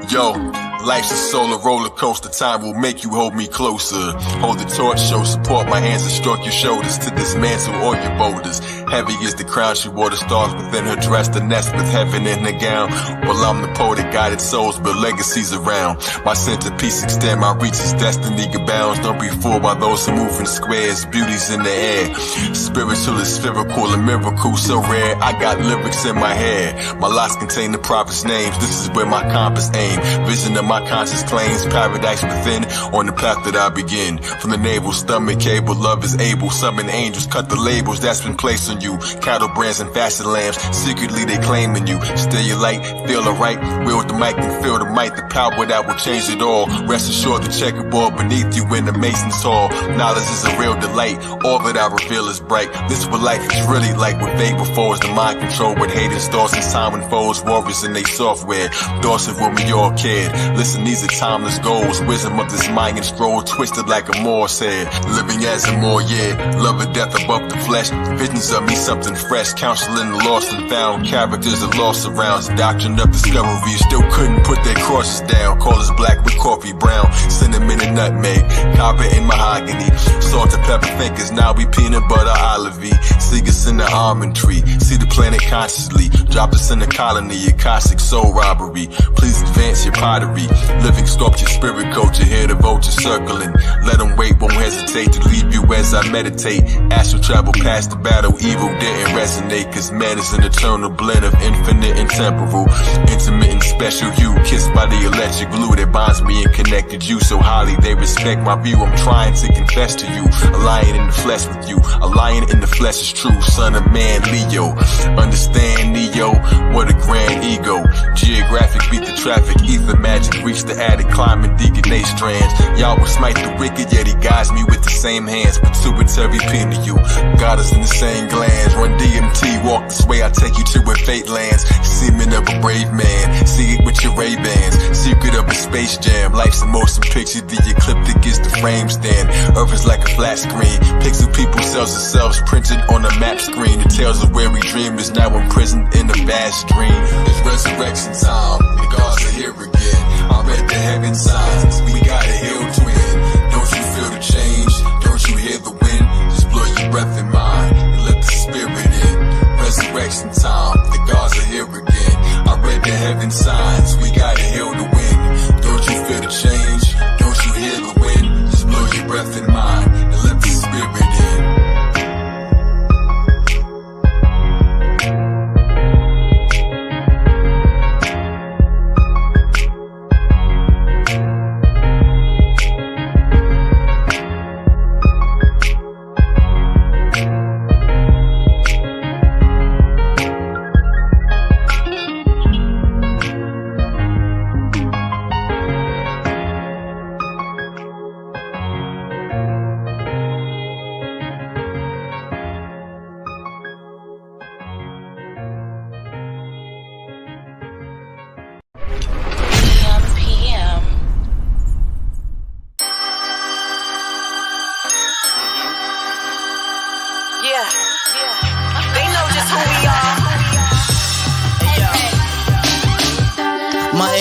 Yo, life's a solar roller coaster. Time will make you hold me closer. Hold the torch, show support. My hands and stroke your shoulders to dismantle all your boulders. Heavy is the crown she wore, the stars within her dress, the nest with heaven in her gown. Well, I'm the poet that guided souls, but legacies around. My centerpiece extend, my reach is destiny abounds. Don't be fooled by those who move in squares. Beauty's in the air. Spiritual is spherical, a miracle so rare. I got lyrics in my head. My locks contain the prophet's names. This is where my compass aim. Vision of my conscious claims, paradise within. On the path that I begin. From the navel, stomach cable, love is able. Summon angels, cut the labels that's been placed on you. Cattle brands and fashion lamps, secretly they claiming you. Stay your light, feel alright. Wield the mic and feel the might. The power that will change it all. Rest assured the checkerboard beneath you in the Mason's hall. Knowledge is a real delight. All that I reveal is bright. This is what life is really like. With fate before is the mind control. With haters, thoughts and time unfolds. Warriors in they software. Thoughts of when we all cared. Listen, these are timeless goals. Wisdom of this Mayan scroll, twisted like a Morse head. Living as a more, yeah. Love or death above the flesh. Visions of me something fresh. Counseling the lost and found. Characters that lost surrounds. Doctrine of discovery. Still couldn't put their crosses down. Call us black with coffee brown. Cinnamon and nutmeg. Copper and mahogany. Salt and pepper thinkers. Now we peanut butter olivey. See us in the almond tree. See the planet consciously. Drop us in the colony. Akashic soul robbery. Please advance your pottery. Living sculpture, spirit culture. Hear the vulture circling. Let them wait, won't hesitate to leave you as I meditate. Astral travel past the battle. Evil didn't resonate. Cause man is an eternal blend of infinite and temporal. Intimate and special you. Kissed by the electric glue that binds me and connected you so highly they respect my view. I'm trying to confess to you. A lion in the flesh with you. A lion in the flesh is true. Son of man, Leo. Understand, Neo. What a grand ego. Geographic beat the traffic. Ether magic reach the attic. Climbing deacon strands. Y'all will smite the wicked, yet he guides me with the same hands. Pituitary pin to you. Got us in the same glands. Run DMT, walk this way, I take you to where fate lands. Semen of a brave man. See it with your Ray-Bans. Secret of a space jam. Life's a motion picture. The ecliptic is the frame stand. Earth is like a flat screen. Pixel people cells themselves printed on a map screen. The tales of where we dream is now imprisoned in a vast dream. It's resurrection time. The gods are here again. I read the heaven signs. We got a hill twin. Don't you feel the change? Don't you hear the wind? Just blow your breath in mine and let the spirit in. Resurrection time. The gods are here again. I read the heaven signs. We got a hill to win. Don't you feel the change? Don't you hear the wind? Just blow your breath in mine and let the spirit in.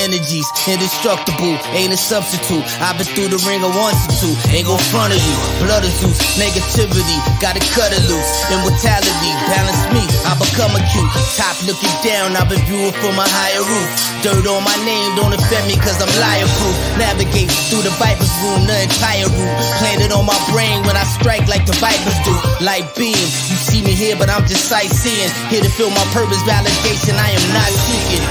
Energies, indestructible, ain't a substitute. I've been through the ring of 1 to 2, ain't gon' front of you. Blood of Zeus, negativity, gotta cut it loose. Immortality, balance me, I become acute. Top looking down, I've been viewing from a higher roof. Dirt on my name, don't offend me cause I'm liar proof. Navigate through the viper's room, the entire route. Planted on my brain when I strike like the vipers do. Light beam, you see me here but I'm just sightseeing. Here to feel my purpose, validation, I am not seeking.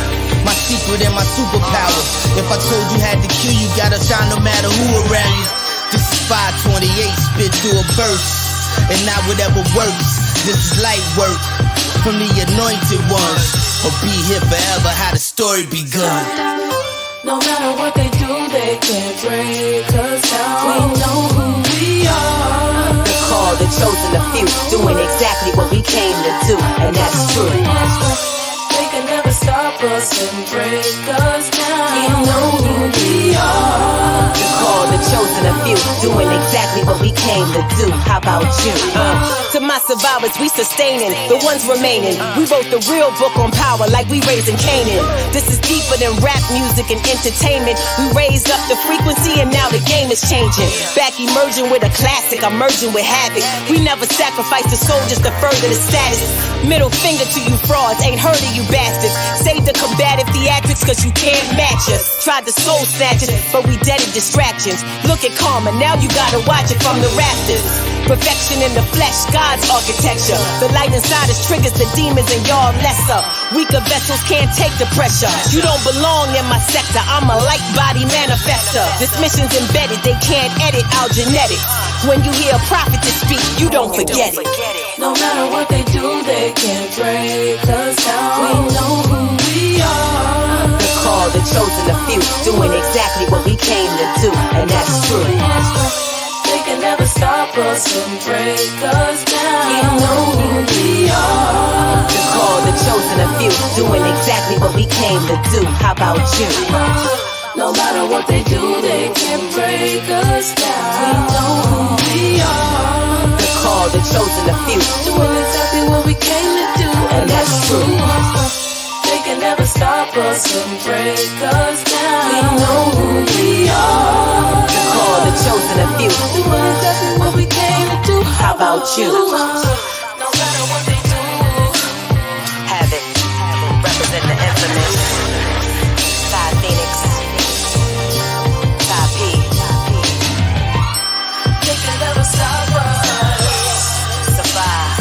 My secret and my superpower. If I told you had to kill you, gotta shine no matter who around you. This is 528, spit through a verse. And not whatever works. This is light work from the anointed ones. Or be here forever, how the story begun. No matter what they do, they can't break us down. We know who we are. The called, the chosen, the few, doing exactly what we came to do, and that's true. They can never stop us and break us down. We know who we are. The called, the chosen, the few, doing doing exactly what we came to do. How about you? To my survivors, we sustaining, the ones remaining. We wrote the real book on power like we raising Canaan. This is deeper than rap music and entertainment. We raised up the frequency and now the game is changing. Back emerging with a classic, I'm merging with havoc. We never sacrifice the soul just to further the status. Middle finger to you frauds, ain't heard of you bastards. Save the combative theatrics cause you can't match us. Tried to soul snatch us, but we dead in distractions. Look at karma, now you gotta watch it from the rafters. Perfection in the flesh, God's architecture. The light inside us triggers the demons and y'all lesser. Weaker vessels can't take the pressure. You don't belong in my sector, I'm a light body manifester. This mission's embedded, they can't edit our genetics. When you hear a prophet to speak, you don't forget it. No matter what they do, they can't break us down. We know who we are. The call, the chosen, the few, doing exactly what we came to do, and that's true. They can never stop us and break us down. We know who we are. The call, the chosen, the few, doing exactly what we came to do. How about you? No matter what they do, they can't break us down. We know who we are. The call, the chosen, the few, doing exactly what we came to do, and that's true. They can never stop us and break us down. We know who we are. The call, the chosen, the few, doing exactly what we came to do. How about you? No matter what they do, have it. Represent the infamous Sky Phoenix, Sky P. they can never stop us. Survive.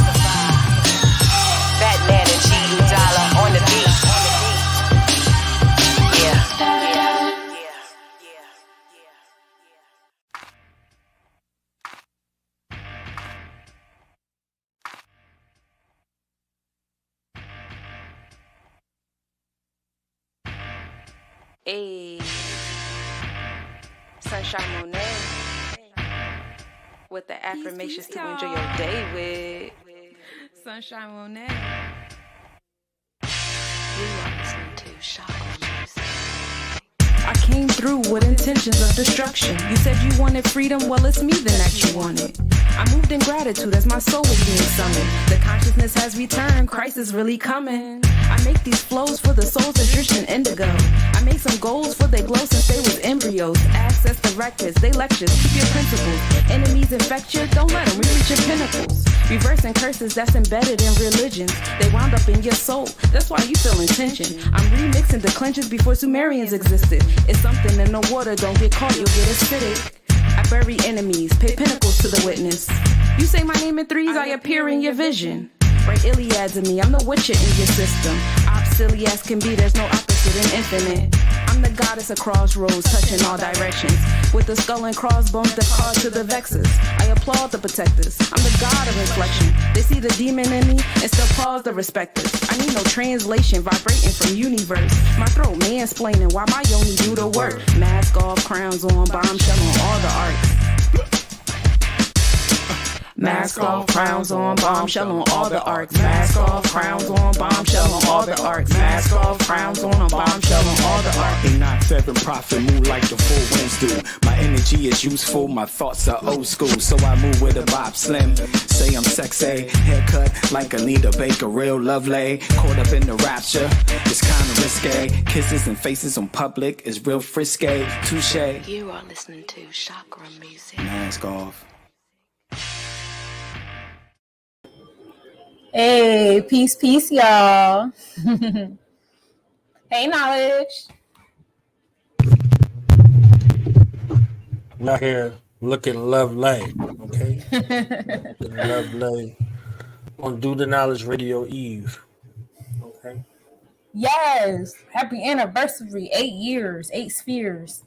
Batman and G Dollar on the beat. Hey, Sunshine Monie with the affirmations to enjoy your day with Sunshine Monie. You are listening to Chakra Music. I came through with intentions of destruction. You said you wanted freedom, well it's me then that you wanted. I moved in gratitude as my soul was being summoned. The consciousness has returned, Christ is really coming. I make these flows for the souls that drenched in indigo. I made some goals for they glow since they was embryos. Access the records, they lectures, keep your principles. Enemies infect you, don't let them reach your pinnacles. Reversing curses that's embedded in religions. They wound up in your soul, that's why you feel tension. I'm remixing declensions before Sumerians existed. It's something in the water, don't get caught, you'll get acidic. I bury enemies, pay pinnacles to the witness. You say my name in threes, I appear in your vision. Write Iliads of me, I'm the witcher in your system. Silly as can be, there's no opposite in infinite. I'm the goddess of crossroads, touching all directions. With the skull and crossbones that call to the vexes. I applaud the protectors, I'm the god of inflection. They see the demon in me and still pause the respecters. I need no translation, vibrating from universe. My throat mansplaining while my yoni do the work. Mask off, crowns on, bombshell on all the arts. Mask off, crowns on, bombshell on all the arcs. Mask off, crowns on, bombshell on all the arcs. Mask off, crowns on, bombshell on all the arcs. Ain't not 7 profit, move like the 4 winds do. My energy is useful, my thoughts are old school. So I move with a Bob Slim. Say I'm sexy, haircut like Anita Baker, real lovely. Caught up in the rapture, it's kinda risque. Kisses and faces on public is real frisky. Touche. You are listening to Chakra Music. Mask off. Hey, peace, y'all. Hey, Knowledge. I'm out here looking lovely, okay? Looking lovely on Do the Knowledge Radio Eve, okay? Yes, happy anniversary, 8 years, 8 spheres.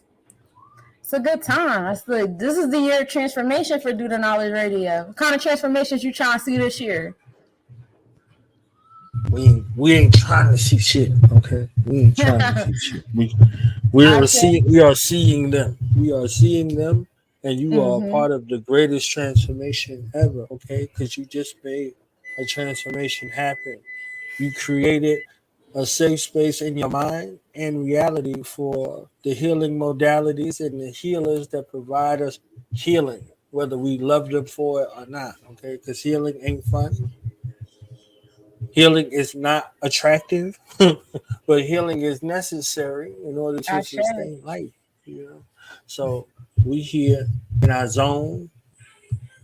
It's a good time. This is the year of transformation for Do the Knowledge Radio. What kind of transformations you trying to see this year? We ain't trying to see shit, okay? We ain't trying to see shit. We are seeing them. We are seeing them, and you are part of the greatest transformation ever, okay? Because you just made a transformation happen. You created a safe space in your mind and reality for the healing modalities and the healers that provide us healing, whether we love them for it or not. Okay, because healing ain't fun. Healing is not attractive, but healing is necessary in order to Ashe. sustain life. You know, so we here in our zone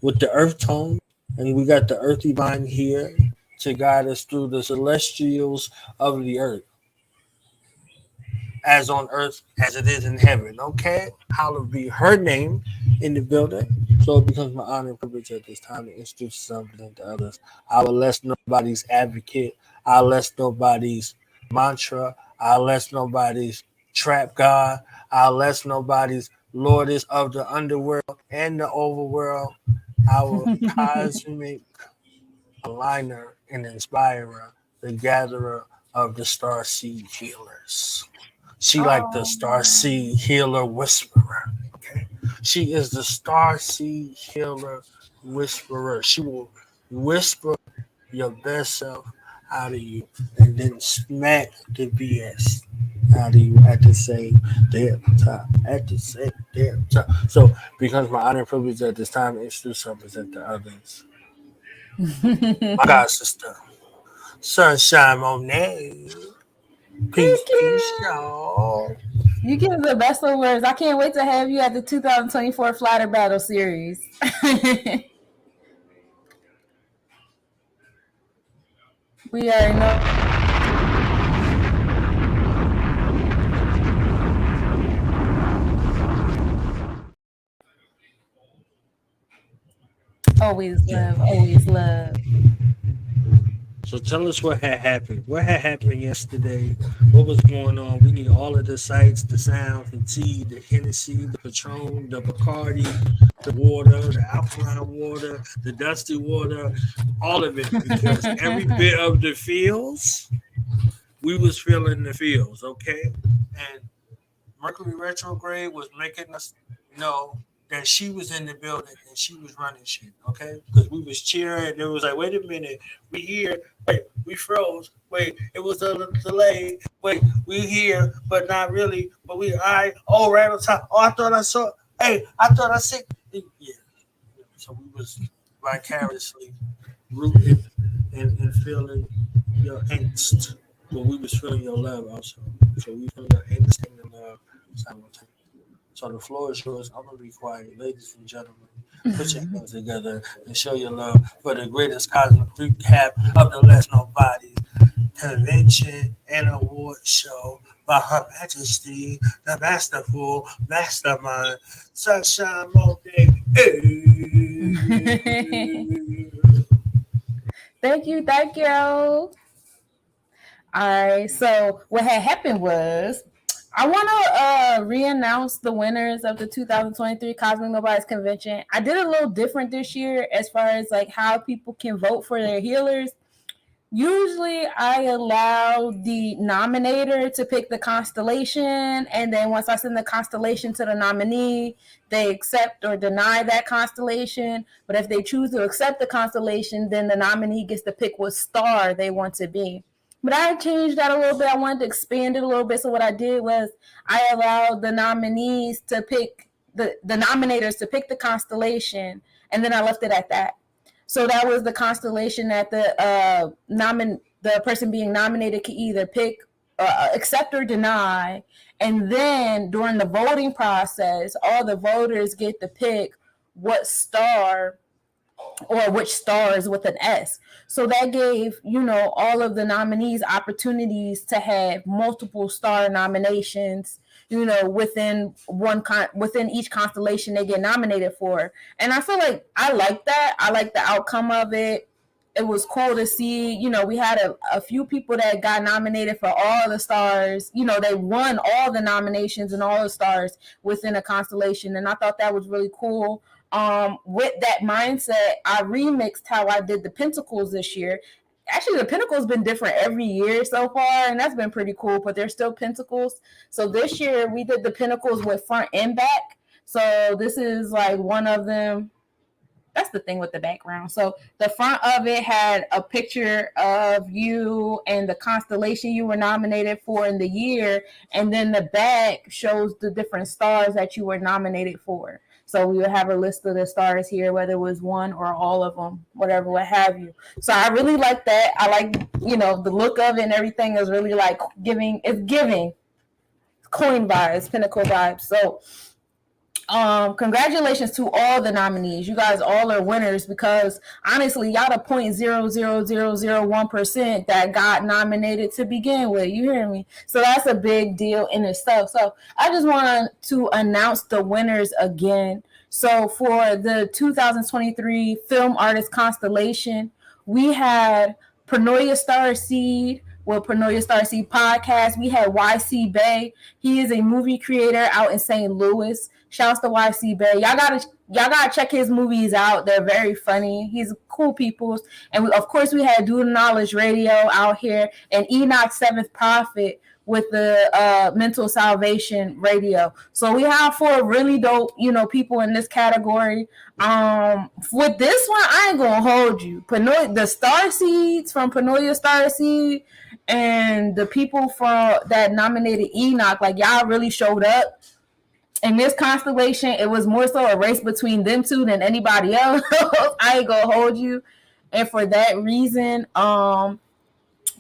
with the earth tone, and we got the earthy mind here to guide us through the celestials of the earth, as on earth as it is in heaven. Okay, hallowed be her name in the building. So it becomes my honor and privilege at this time to introduce something to others. I will less nobody's advocate. I'll less nobody's mantra. I'll less nobody's trap god. I'll less nobody's lordess of the underworld and the overworld. Our cosmic aligner and inspirer, the gatherer of the star seed healers. She like the star seed healer whisperer. Okay, she is the star seed healer whisperer. She will whisper your best self out of you and then smack the BS out of you at the same damn time. At the same damn time. So, because my honor and privilege at this time is to represent the others. My God, sister, Sunshine Monie. Peace, peace, y'all. You give the best of words. I can't wait to have you at the 2024 Flatter Battle Series. We already know. Always love, always love. So tell us what had happened. What had happened yesterday? What was going on? We need all of the sights, the sounds, the tea, the Hennessy, the Patron, the Bacardi, the water, the alkaline water, the dusty water, all of it. Because every bit of the feels, we was feeling the feels, okay? And Mercury retrograde was making us know that she was in the building and she was running shit, okay? Because we was cheering. It was like, wait a minute, we here. Wait, we froze. Wait, it was a delay. Wait, we here, but not really. But we, oh, right on top. Oh, I thought I saw. Hey, I thought I said. Yeah. So we was vicariously rooted and feeling your angst. But we was feeling your love also. So we feel your angst and your love simultaneously. So the floor is yours. I'm gonna be quiet, ladies and gentlemen. Put your hands together and show your love for the greatest cosmic recap of the Less Nobodies Convention and Award Show by Her Majesty, the Masterful Mastermind, Sunshine Monie. Thank you, thank you. All right, so what had happened was I want to re-announce the winners of the 2023 Cosmic Nobodies Convention. I did a little different this year as far as like how people can vote for their healers. Usually I allow the nominator to pick the constellation, and then once I send the constellation to the nominee, they accept or deny that constellation. But if they choose to accept the constellation, then the nominee gets to pick what star they want to be. But I changed that a little bit. I wanted to expand it a little bit. So what I did was I allowed the nominees to pick the nominators to pick the constellation, and then I left it at that. So that was the constellation that the person being nominated could either pick, accept or deny. And then during the voting process, all the voters get to pick what star or which stars with an S. So that gave, all of the nominees opportunities to have multiple star nominations, within within each constellation they get nominated for. And I feel like I like that. I like the outcome of it. It was cool to see, we had a few people that got nominated for all the stars. They won all the nominations and all the stars within a constellation. And I thought that was really cool. With that mindset, I remixed how I did the Pentacles this year. Actually, the Pentacles been different every year so far, and that's been pretty cool, but they're still Pentacles. So this year, we did the Pentacles with front and back. So this is like one of them. that's the thing with the background. So the front of it had a picture of you and the constellation you were nominated for in the year, and then the back shows the different stars that you were nominated for. So we would have a list of the stars here, whether it was one or all of them, whatever, what have you. So I really like that. I like, the look of it and everything is really like giving coin vibes, pinnacle vibes. So congratulations to all the nominees. You guys all are winners, because honestly, y'all the 0.00001% that got nominated to begin with. You hear me? So that's a big deal in itself. So I just want to announce the winners again. So for the 2023 Film Artist Constellation, we had Parnoia Starseed with Parnoia Starseed Podcast. We had YC Bay. He is a movie creator out in St. Louis. Shouts to YC Bay. Y'all gotta check his movies out. They're very funny. He's cool people. And of course we had Do the Knowledge Radio out here, and Enoch Seventh Prophet with the Mental Salvation Radio. So we have 4 really dope, people in this category. With this one, I ain't gonna hold you. The Star Seeds from Parnoia Starseed and the people that nominated Enoch, like y'all really showed up. In this constellation, it was more so a race between them two than anybody else. I ain't gonna hold you. And for that reason, Parnoia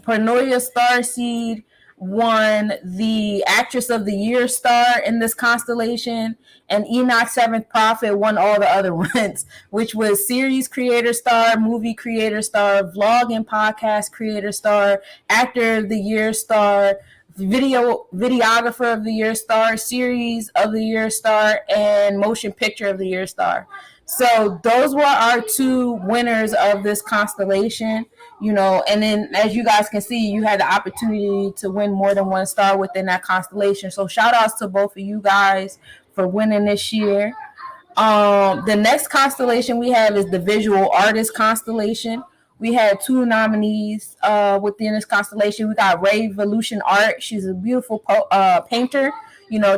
Starseed won the Actress of the Year star in this constellation, and Enoch Seventh Prophet won all the other ones, which was Series Creator Star, Movie Creator Star, Vlog and Podcast Creator Star, Actor of the Year star, Videographer of the Year star, Series of the Year star, and Motion Picture of the Year star. So those were our 2 winners of this constellation, and then as you guys can see, you had the opportunity to win more than 1 star within that constellation. So shout outs to both of you guys for winning this year. The next constellation we have is the Visual Artist Constellation. We had 2 nominees within this constellation. We got Revolution Art. She's a beautiful painter.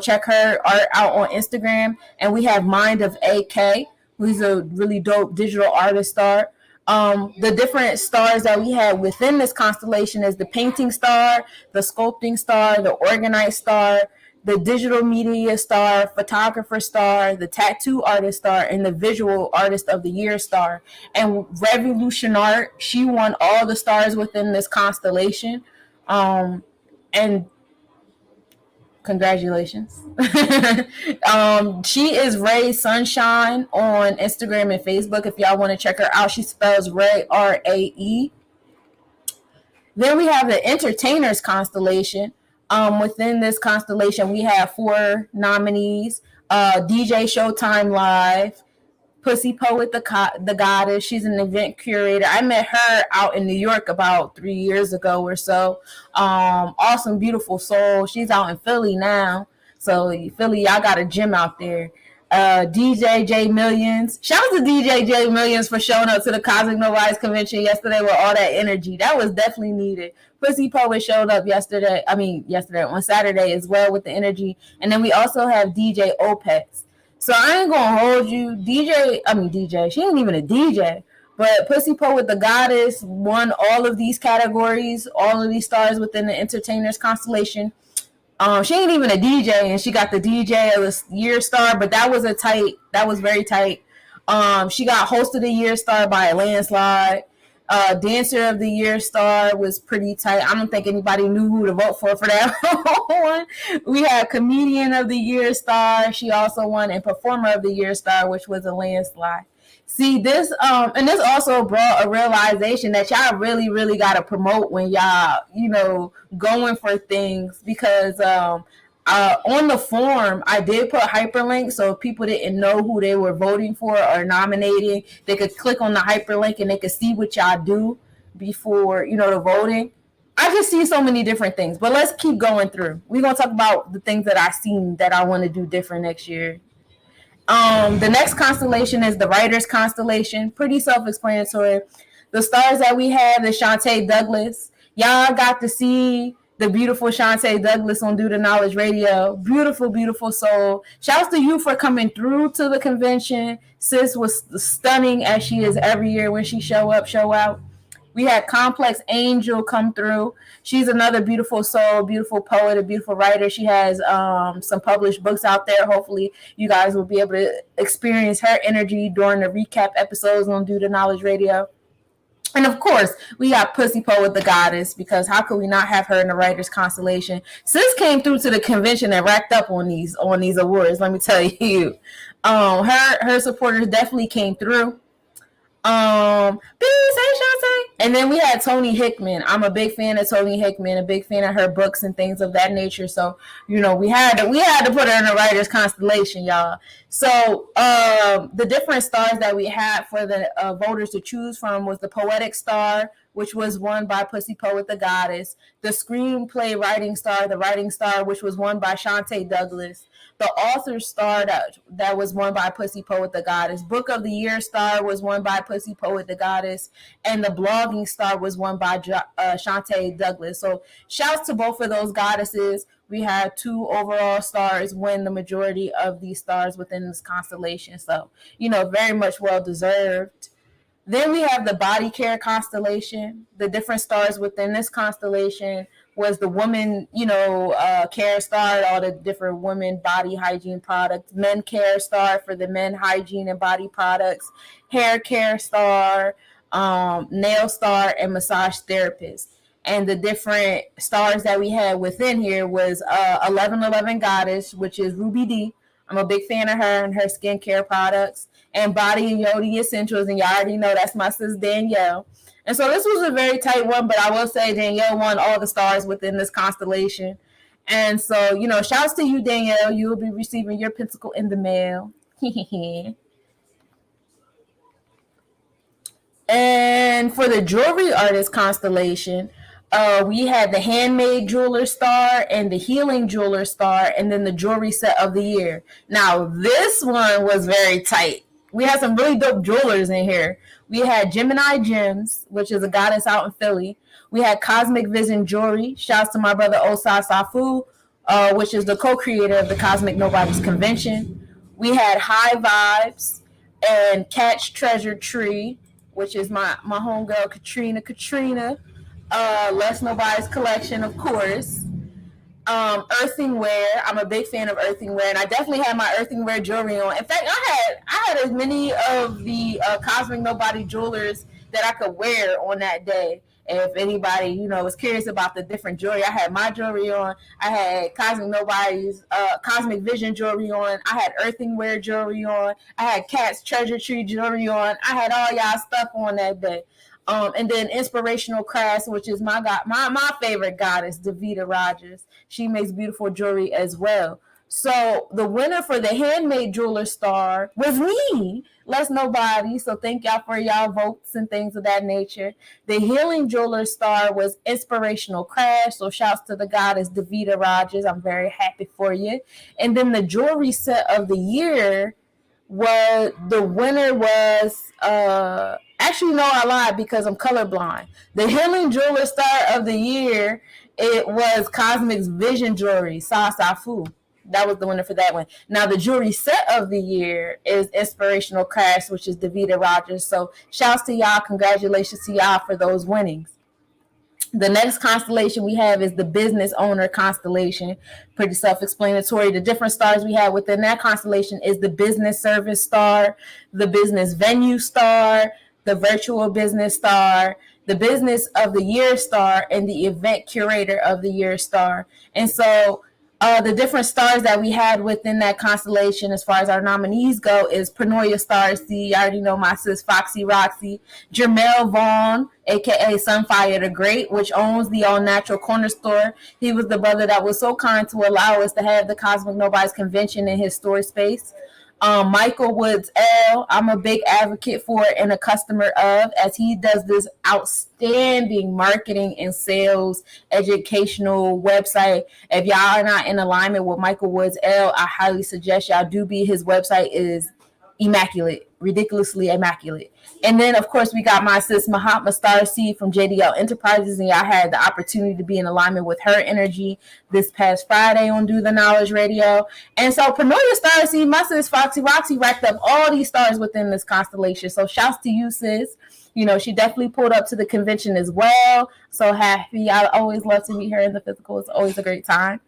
Check her art out on Instagram. And we have Mind of AK, who's a really dope digital artist star. The different stars that we had within this constellation is the painting star, the sculpting star, the organized star, the digital media star, photographer star, the tattoo artist star, and the visual artist of the year star. And Revolution Art, she won all the stars within this constellation. And congratulations. She is Ray Sunshine on Instagram and Facebook. If y'all want to check her out, she spells Ray R-A-E. Then we have the Entertainers Constellation. Within this constellation, we have 4 nominees. DJ Showtime Live, Pussy Poet the Goddess. She's an event curator. I met her out in New York about 3 years ago or so. Awesome, beautiful soul. She's out in Philly now. So Philly, y'all got a gym out there. DJ J Millions. Shout out to DJ J Millions for showing up to the Cosmic Nobodies convention yesterday with all that energy. That was definitely needed. Pussy Poet showed up yesterday on Saturday as well with the energy. And then we also have DJ Opez. So I ain't gonna hold you. DJ, she ain't even a DJ. But Pussy Poet the Goddess won all of these categories, all of these stars within the Entertainers Constellation. She ain't even a DJ, and she got the DJ of the Year star, but that was very tight. She got Host of the Year star by a landslide. Dancer of the Year star was pretty tight. I don't think anybody knew who to vote for that one. We had Comedian of the Year star. She also won, and Performer of the Year star, which was a landslide. See, this and this also brought a realization that y'all really, really got to promote when y'all, going for things, because on the form, I did put hyperlinks, so if people didn't know who they were voting for or nominating, they could click on the hyperlink and they could see what y'all do before, the voting. I just see so many different things, but let's keep going through. We're going to talk about the things that I've seen that I want to do different next year. The next constellation is the Writers Constellation. Pretty self-explanatory. The stars that we have is Shantae Douglas. Y'all got to see the beautiful Shantae Douglas on Do the Knowledge Radio. Beautiful, beautiful soul. Shouts to you for coming through to the convention. Sis was stunning as she is every year when she show up, show out. We had Complex Angel come through. She's another beautiful soul, beautiful poet, a beautiful writer. She has some published books out there. Hopefully, you guys will be able to experience her energy during the recap episodes on Do the Knowledge Radio. And of course, we got Pussy Poet the Goddess, because how could we not have her in the Writers Constellation? Sis came through to the convention and racked up on these awards. Let me tell you, her supporters definitely came through. Peace, hey Shantae. And then we had Toni Hickman. I'm a big fan of Toni Hickman, a big fan of her books and things of that nature. So, you know, we had to put her in the Writers Constellation, y'all. So the different stars that we had for the voters to choose from was the Poetic Star, which was won by Pussy Poet the Goddess, the Screenplay Writing Star, the Writing Star, which was won by Shantae Douglas, the Author Star that was won by Pussy Poet the Goddess, Book of the Year Star was won by Pussy Poet the Goddess, and the Blogging Star was won by Shantae Douglas. So shouts to both of those goddesses. We had 2 overall stars win the majority of these stars within this constellation. So, you know, very much well deserved. Then we have the Body Care Constellation. The different stars within this constellation was the Woman, Care Star, all the different women body hygiene products. Men Care Star for the men hygiene and body products. Hair Care Star, Nail Star, and Massage Therapist. And the different stars that we had within here was 1111 Goddess, which is Ruby D. I'm a big fan of her and her skincare products. And Body and Yodi Essentials, and y'all already know that's my sis Danielle. And so this was a very tight one, but I will say Danielle won all the stars within this constellation. And so, you know, shouts to you, Danielle. You will be receiving your pentacle in the mail. And for the Jewelry Artist Constellation, we had the Handmade Jeweler Star and the Healing Jeweler Star, and then the Jewelry Set of the Year. Now, this one was very tight. We had some really dope jewelers in here. We had Gemini Gems, which is a goddess out in Philly. We had Cosmic Vision Jewelry. Shouts to my brother Osai Safu, which is the co-creator of the Cosmic Nobodies Convention. We had High Vibes and Catch Treasure Tree, which is my homegirl Katrina. Less Nobodies collection, of course. Earthingware. I'm a big fan of Earthingware, and I definitely had my Earthingware jewelry on. In fact, I had as many of the Cosmic Nobody jewelers that I could wear on that day. And if anybody, you know, was curious about the different jewelry, I had my jewelry on. I had Cosmic Nobody's Cosmic Vision jewelry on. I had Earthingware jewelry on. I had Cat's Treasure Tree jewelry on. I had all y'all stuff on that day. And then Inspirational Crafts, which is my favorite goddess, Davita Rogers. She makes beautiful jewelry as well. So the winner for the Handmade Jeweler Star was me, Less Nobody. So thank y'all for y'all votes and things of that nature. The Healing Jeweler Star was Inspirational Crafts. So shouts to the goddess Davita Rogers. I'm very happy for you. And then the Jewelry Set of the Year the winner was actually, no, I lied because I'm colorblind. The Healing Jeweler Star of the Year, it was Cosmic's Vision Jewelry, Safu. That was the winner for that one. Now the Jewelry Set of the Year is Inspirational Crafts, which is Davita Rogers. So shouts to y'all, congratulations to y'all for those winnings. The next constellation we have is the Business Owner Constellation. Pretty self-explanatory. The different stars we have within that constellation is the Business Service Star, the Business Venue Star, the Virtual Business Star, the Business of the Year Star, and the Event Curator of the Year Star. And so the different stars that we had within that constellation as far as our nominees go is Pranoia Star C. I already know my sis Foxy Roxy. Jermel Vaughn, a.k.a. Sunfire the Great, which owns the All Natural Corner Store. He was the brother that was so kind to allow us to have the Cosmic Nobodies Convention in his store space. Michael Woods L. I'm a big advocate for and a customer of, as he does this outstanding marketing and sales educational website. If y'all are not in alignment with Michael Woods L, I highly suggest y'all do be. His website is immaculate, ridiculously immaculate. And then, of course, we got my sis Mahatma Starseed from JDL Enterprises, and y'all had the opportunity to be in alignment with her energy this past Friday on Do the Knowledge Radio. And so, Panoya Starseed, my sis Foxy Roxy racked up all these stars within this constellation. So, shouts to you, sis. You know, she definitely pulled up to the convention as well. So happy. I always love to meet her in the physical. It's always a great time.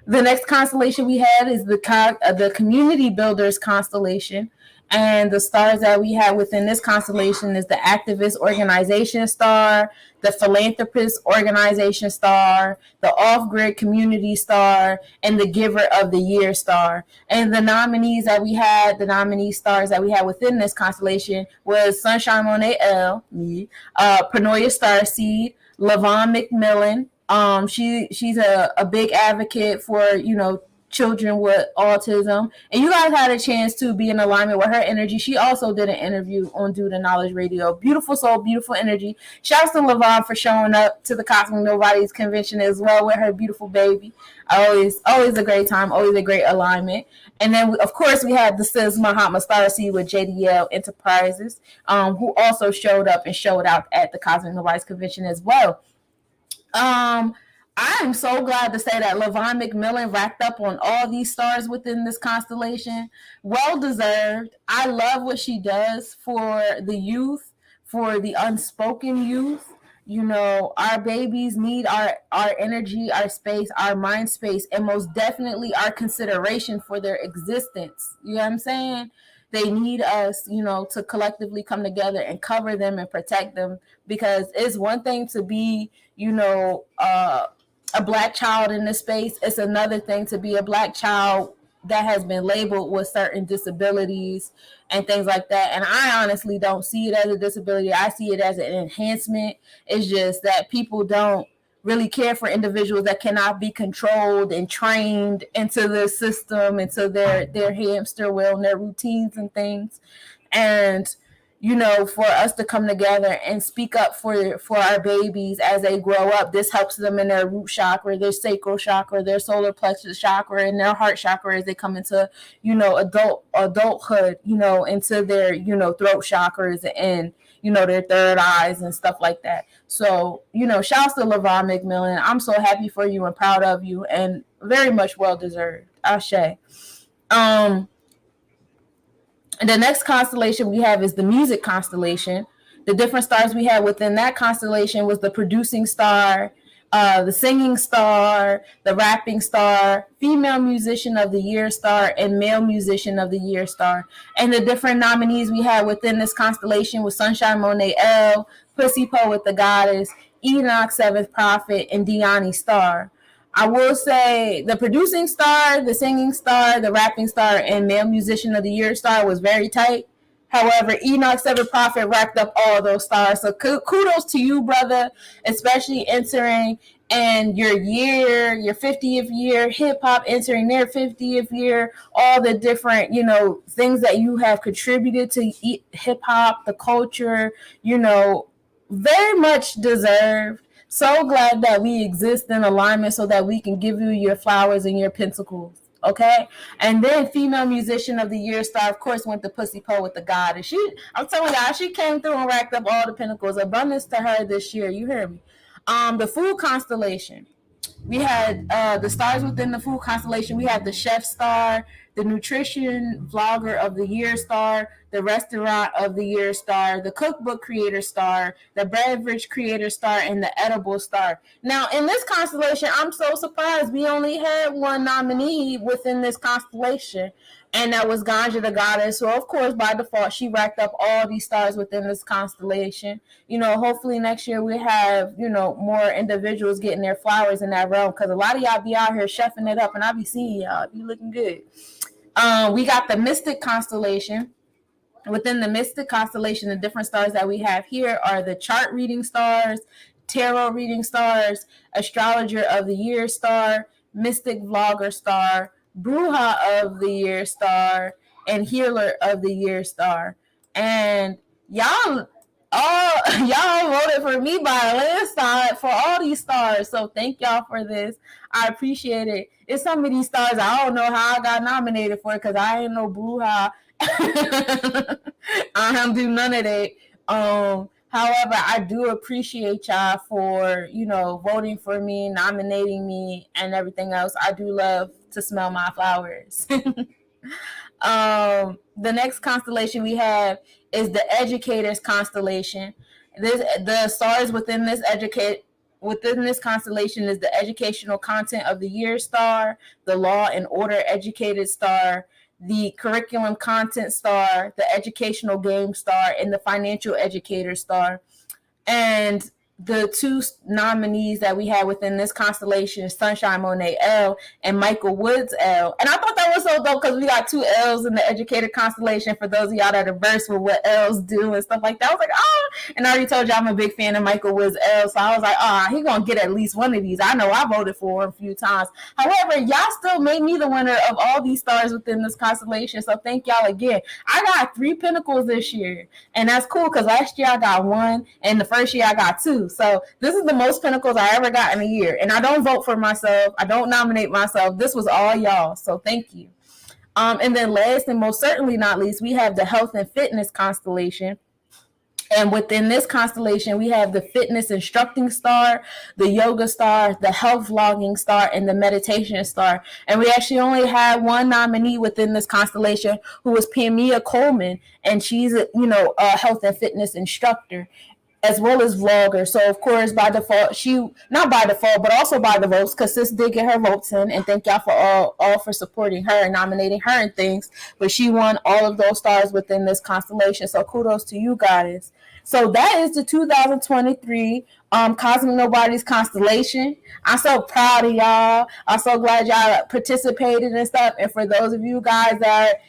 The next constellation we had is the Community Builders constellation. And the stars that we have within this constellation is the Activist Organization star, the Philanthropist Organization star, the Off-Grid Community star, and the Giver of the Year star. And the nominee stars that we had within this constellation was Sunshine Monet L, me, Panoya Starseed, Lavon McMillan. She's a big advocate for, you know, children with autism, and you guys had a chance to be in alignment with her energy. She also did an interview on Do the Knowledge Radio. Beautiful soul, beautiful energy. Shouts to Lavon for showing up to the Cosmic Nobodies convention as well with her beautiful baby. Always a great time, always a great alignment. And then, of course, we had the sis Mahatma Starseed with JDL Enterprises, who also showed up and showed out at the Cosmic Nobodies convention as well. I am so glad to say that Lavon McMillan racked up on all these stars within this constellation. Well deserved. I love what she does for the youth, for the unspoken youth. You know, our babies need our energy, our space, our mind space, and most definitely our consideration for their existence. You know what I'm saying? They need us, you know, to collectively come together and cover them and protect them, because it's one thing to be, you know, a Black child in this space. It's another thing to be a Black child that has been labeled with certain disabilities and things like that. And I honestly don't see it as a disability. I see it as an enhancement. It's just that people don't really care for individuals that cannot be controlled and trained into the system, into their hamster wheel and their routines and things. And you know, for us to come together and speak up for our babies as they grow up, this helps them in their root chakra, their sacral chakra, their solar plexus chakra, and their heart chakra as they come into, you know, adulthood, you know, into their, you know, throat chakras and, you know, their third eyes and stuff like that. So, you know, shouts to Lavon McMillan. I'm so happy for you and proud of you, and very much well deserved. Ashe. And the next constellation we have is the music constellation. The different stars we had within that constellation was the producing star, the singing star, the rapping star, female musician of the year star, and male musician of the year star. And the different nominees we had within this constellation was Sunshine Monet L, Pussy Poet the Goddess, Enoch Seventh Prophet, and Diani Star. I will say the producing star, the singing star, the rapping star, and male musician of the year star was very tight. However, Enoch Seventh Prophet racked up all those stars. So kudos to you, brother, especially entering in your year, your 50th year, hip hop entering their 50th year, all the different, you know, things that you have contributed to hip hop, the culture, you know, very much deserved. So glad that we exist in alignment so that we can give you your flowers and your pentacles. Okay. And then female musician of the year star, of course, went to Pussy Poet the Goddess. I'm telling y'all, she came through and racked up all the pentacles. Abundance to her this year. You hear me? The food constellation. We had the stars within the food constellation. We had the chef star, the nutrition vlogger of the year star, the restaurant of the year star, the cookbook creator star, the beverage creator star, and the edible star. Now, in this constellation, I'm so surprised we only had one nominee within this constellation, and that was Ganja the Goddess. So, of course, by default, she racked up all these stars within this constellation. You know, hopefully next year we have, you know, more individuals getting their flowers in that realm, because a lot of y'all be out here chefing it up, and I be seeing y'all. Be looking good. We got the Mystic constellation. Within the Mystic constellation, the different stars that we have here are the chart reading stars, tarot reading stars, astrologer of the year star, mystic vlogger star, bruja of the year star, and healer of the year star. And y'all y'all voted for me by a landslide for all these stars. So thank y'all for this. I appreciate it. It's some of these stars I don't know how I got nominated for because I ain't no boo-ha. I don't do none of that. However, I do appreciate y'all for, voting for me, nominating me, and everything else. I do love to smell my flowers. The next constellation we have is the Educators constellation. The stars within this constellation is the Educational Content of the Year star, the Law and Order Educated star, the Curriculum Content star, the Educational Game star, and the Financial Educator star. And the two nominees that we had within this constellation is Sunshine Monet L and Michael Woods L. And I thought that was so dope because we got two L's in the Educator constellation for those of y'all that are versed with what L's do and stuff like that. I was like, and I already told you I'm a big fan of Michael Woods L. So I was like, he gonna get at least one of these. I know I voted for him a few times. However, y'all still made me the winner of all these stars within this constellation. So thank y'all again. I got 3 Pentacles this year. And that's cool because last year I got 1 and the first year I got 2. So this is the most Pentacles I ever got in a year. And I don't vote for myself. I don't nominate myself. This was all y'all. So thank you. And then last and most certainly not least, we have the Health and Fitness constellation. And within this constellation, we have the Fitness Instructing star, the Yoga star, the Health Vlogging star, and the Meditation star. And we actually only had one nominee within this constellation who was Pamia Coleman. And she's a health and fitness instructor, as well as vlogger. So, of course, by default, not by default, but also by the votes, because sis did get her votes in, and thank y'all for all for supporting her and nominating her and things. But she won all of those stars within this constellation. So kudos to you guys. So that is the 2023 Cosmic Nobodies constellation. I'm so proud of y'all. I'm so glad y'all participated and stuff. And for those of you guys that,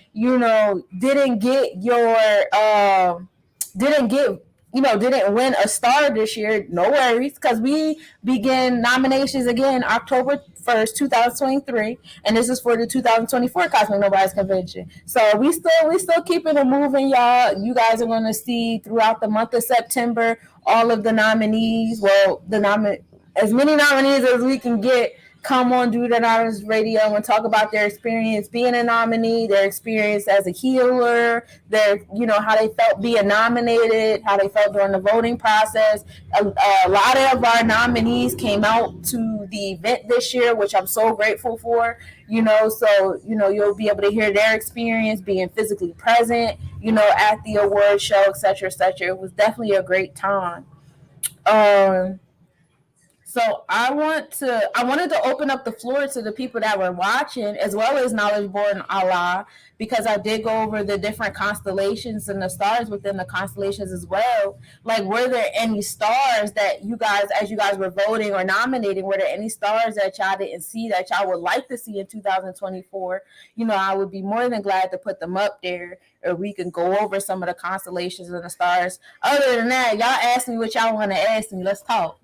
didn't win a star this year, no worries, because we begin nominations again October 1st, 2023, and this is for the 2024 Cosmic Nobodies Convention. So we still keeping it moving, y'all. You guys are going to see throughout the month of September all of the nominees. Well, as many nominees as we can get come on Do the Knowledge Radio and talk about their experience being a nominee, their experience as a healer, how they felt being nominated, how they felt during the voting process. A lot of our nominees came out to the event this year, which I'm so grateful for, so, you'll be able to hear their experience being physically present, at the award show, et cetera, et cetera. It was definitely a great time. So I wanted to open up the floor to the people that were watching, as well as Knowledge Board and Allah, because I did go over the different constellations and the stars within the constellations as well. Like, were there any stars that you guys, as you guys were voting or nominating, were there any stars that y'all didn't see that y'all would like to see in 2024? I would be more than glad to put them up there, or we can go over some of the constellations and the stars. Other than that, y'all ask me what y'all want to ask me. Let's talk.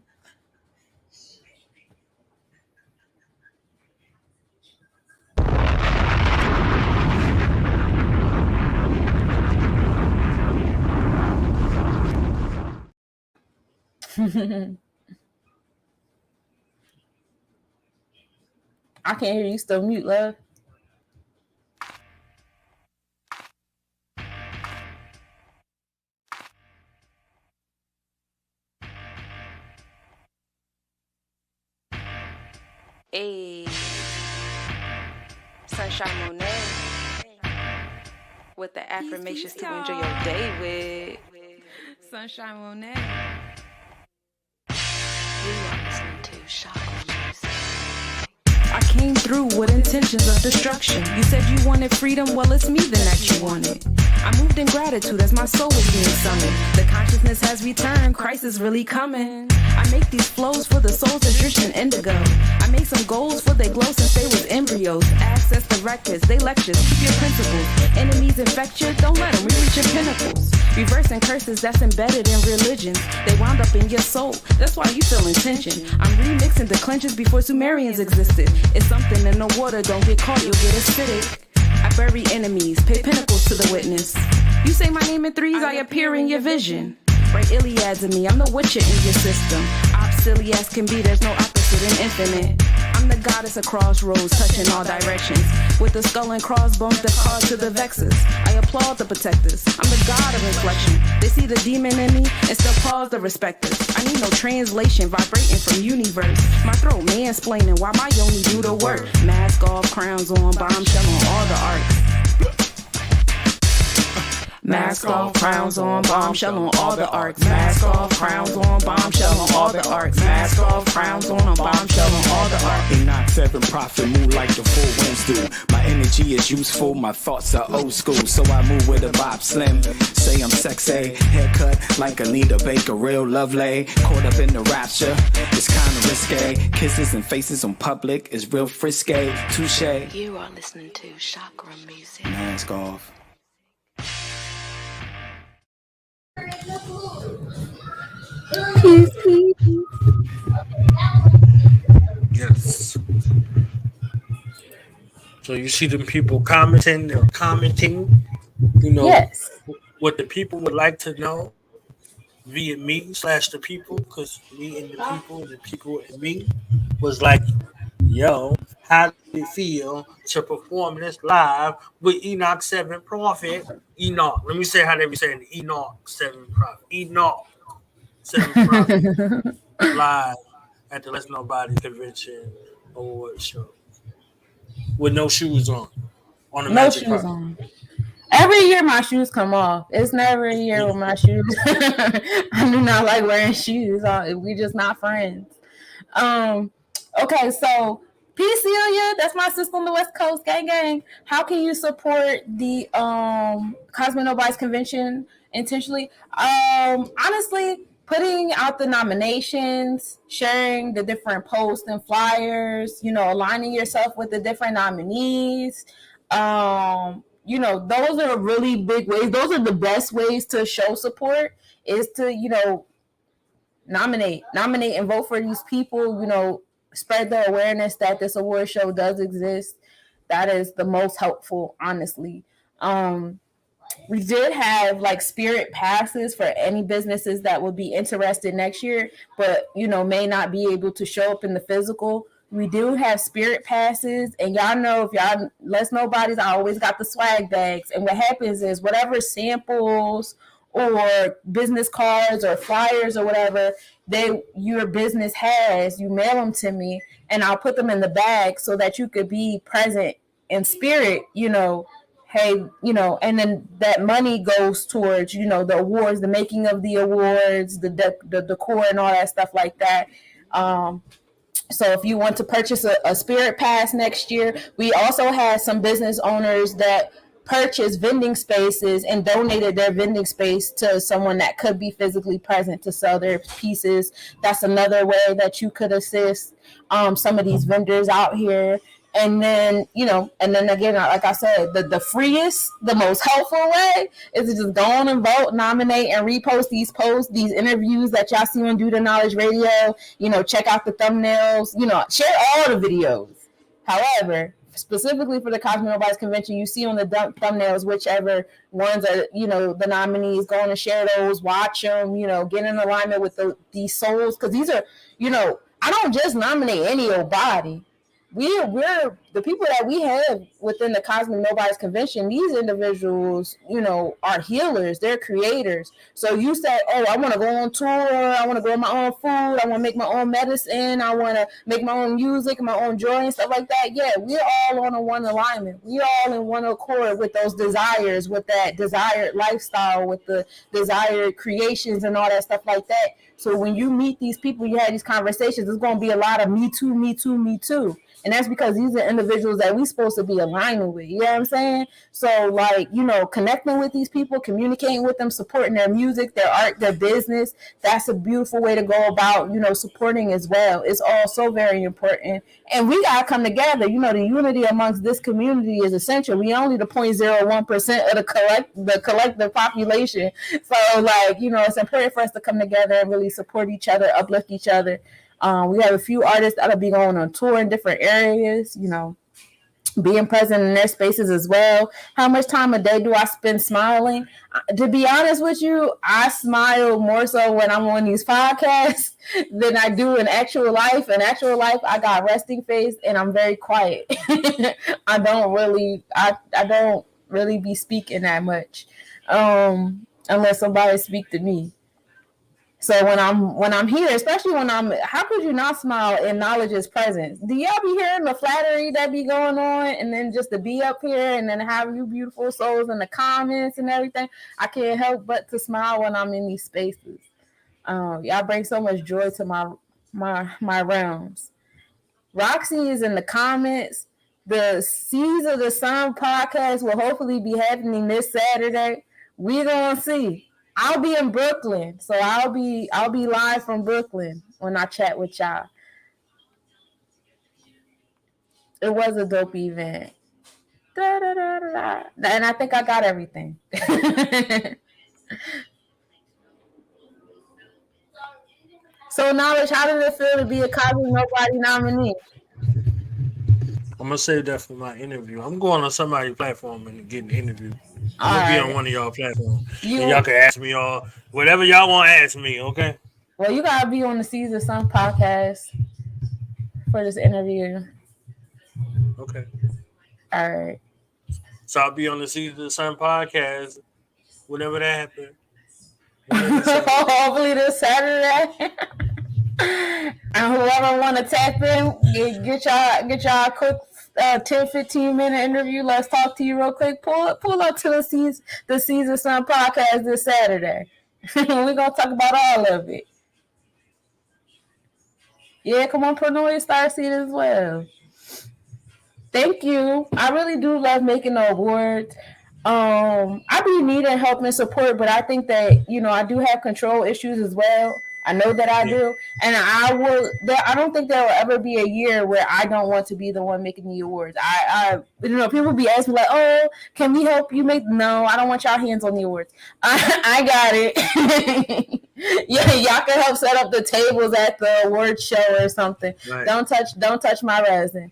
I can't hear you. Still mute, love. Hey, Sunshine Monet with the affirmations to enjoy your day with Sunshine Monet. You are listening to Chakra Music. I came through with intentions of destruction. You said you wanted freedom, well, it's me then that you wanted. I moved in gratitude as my soul was being summoned. The consciousness has returned, Christ is really coming. I make these flows for the souls that drenched in indigo. I made some goals for they glow since they was embryos. Access the records, they lectures, keep your principles. Enemies infect you, don't let them reach your pinnacles. Reversing curses that's embedded in religions. They wound up in your soul, that's why you feel tension. I'm remixing the clenches before Sumerians existed. It's something in the water, don't get caught, you'll get acidic. I bury enemies, pay pinnacles to the witness. You say my name in threes, I appear in your vision. Write Iliads of me, I'm the witcher in your system. Silly as can be, there's no opposite in infinite. I'm the goddess of crossroads, touching all directions. With the skull and crossbones that cause to the vexes. I applaud the protectors, I'm the god of inflection. They see the demon in me and still pause the respecters. I need no translation, vibrating from universe. My throat mansplaining while my yoni do the work. Mask off, crowns on, bombshell on all the arts. Mask off, crowns on, bombshell on all the arcs. Mask off, crowns on, bombshell on all the arcs. Mask off, crowns on, bombshell on all the arcs. Enoch 7 prophet, move like the four winds do. My energy is useful, my thoughts are old school. So I move with a Bob Slim. Say I'm sexy, haircut like Anita Baker, real lovely. Caught up in the rapture, it's kinda risque. Kisses and faces on public is real frisky. Touche. You are listening to chakra music. Mask off. Yes. So you see them people commenting, they're commenting, you know, yes, what the people would like to know via me / the people, because me and the people and me was like, yo, how do you feel to perform this live with Enoch 7 Prophet? Enoch. Let me say how they be saying Enoch 7 Prophet. Enoch 7 Prophet live at the Let's Nobodies Convention Award show. With no shoes on the no Magic shoes Park. on. Every year my shoes come off. It's never a year with my shoes. I do not like wearing shoes. We just not friends. Okay, so P. Celia, that's my sister on the West Coast, gang gang. How can you support the Cosmic Nobodies Convention intentionally? Honestly, putting out the nominations, sharing the different posts and flyers, aligning yourself with the different nominees. Those are really big ways. Those are the best ways to show support, is to, nominate and vote for these people, spread the awareness that this award show does exist. That is the most helpful, honestly. We did have spirit passes for any businesses that would be interested next year, but may not be able to show up in the physical. We do have spirit passes, and y'all know, if y'all Let's Nobodies, I always got the swag bags. And what happens is whatever samples or business cards or flyers or whatever your business has, you mail them to me, and I'll put them in the bag so that you could be present in spirit, hey, and then that money goes towards, the awards, the making of the awards, the decor and all that stuff like that. So if you want to purchase a spirit pass next year, we also have some business owners that purchased vending spaces and donated their vending space to someone that could be physically present to sell their pieces. That's another way that you could assist some of these vendors out here. And then, again, like I said, the freest, the most helpful way is to just go on and vote, nominate, and repost these posts, these interviews that y'all see on Do the Knowledge Radio. Check out the thumbnails, share all the videos. However, specifically for the Cosmic Nobodies Convention, you see on the thumbnails whichever ones are, the nominees. Go on and share those, watch them, get in alignment with these souls. Because these are, I don't just nominate any old body. We're the people that we have within the Cosmic Nobodies Convention. These individuals, are healers. They're creators. So you say, oh, I want to go on tour. I want to grow my own food. I want to make my own medicine. I want to make my own music, my own joy and stuff like that. Yeah, we're all on one alignment. We're all in one accord with those desires, with that desired lifestyle, with the desired creations and all that stuff like that. So when you meet these people, you have these conversations, there's going to be a lot of me too, me too, me too. And that's because these are individuals that we're supposed to be aligning with. You know what I'm saying? So, connecting with these people, communicating with them, supporting their music, their art, their business, that's a beautiful way to go about, supporting as well. It's all so very important. And we got to come together. The unity amongst this community is essential. We only the 0.01% of the collective population. So, it's important for us to come together and really support each other, uplift each other. We have a few artists that'll be going on tour in different areas, being present in their spaces as well. How much time a day do I spend smiling? To be honest with you, I smile more so when I'm on these podcasts than I do in actual life. In actual life, I got resting face and I'm very quiet. I don't really be speaking that much, unless somebody speak to me. So when I'm here, especially how could you not smile and knowledge is present? Do y'all be hearing the flattery that be going on, and then just to be up here and then have you beautiful souls in the comments and everything? I can't help but to smile when I'm in these spaces. Y'all bring so much joy to my realms. Roxy is in the comments. The Seeds of the Sun podcast will hopefully be happening this Saturday. We're gonna see. I'll be in Brooklyn, so I'll be live from Brooklyn when I chat with y'all. It was a dope event. Da, da, da, da, da. And I think I got everything. So, Knowledge, how did it feel to be a Cosmic Nobody nominee? I'm gonna save that for my interview. I'm going on somebody's platform and getting an interview. I'm gonna be on one of y'all platforms. And y'all can ask me all whatever y'all want to ask me, okay? Well, you gotta be on the Seeds of Sun podcast for this interview. Okay. All right. So I'll be on the Seeds of the Sun podcast whenever that happens. Hopefully this Saturday. And whoever want to tap in, get y'all a quick 10-15 minute interview. Let's talk to you real quick. Pull up to the Seeds of Sun podcast this Saturday. We're gonna talk about all of it. Yeah, come on, put on your star seed as well. Thank you. I really do love making the awards. I be needing help and support, but I think that, I do have control issues as well. I know that I do. And I don't think there will ever be a year where I don't want to be the one making the awards. People be asking me like, oh, can we help you make? No, I don't want y'all hands on the awards. I got it. Yeah, y'all can help set up the tables at the award show or something. Right. Don't touch my resin.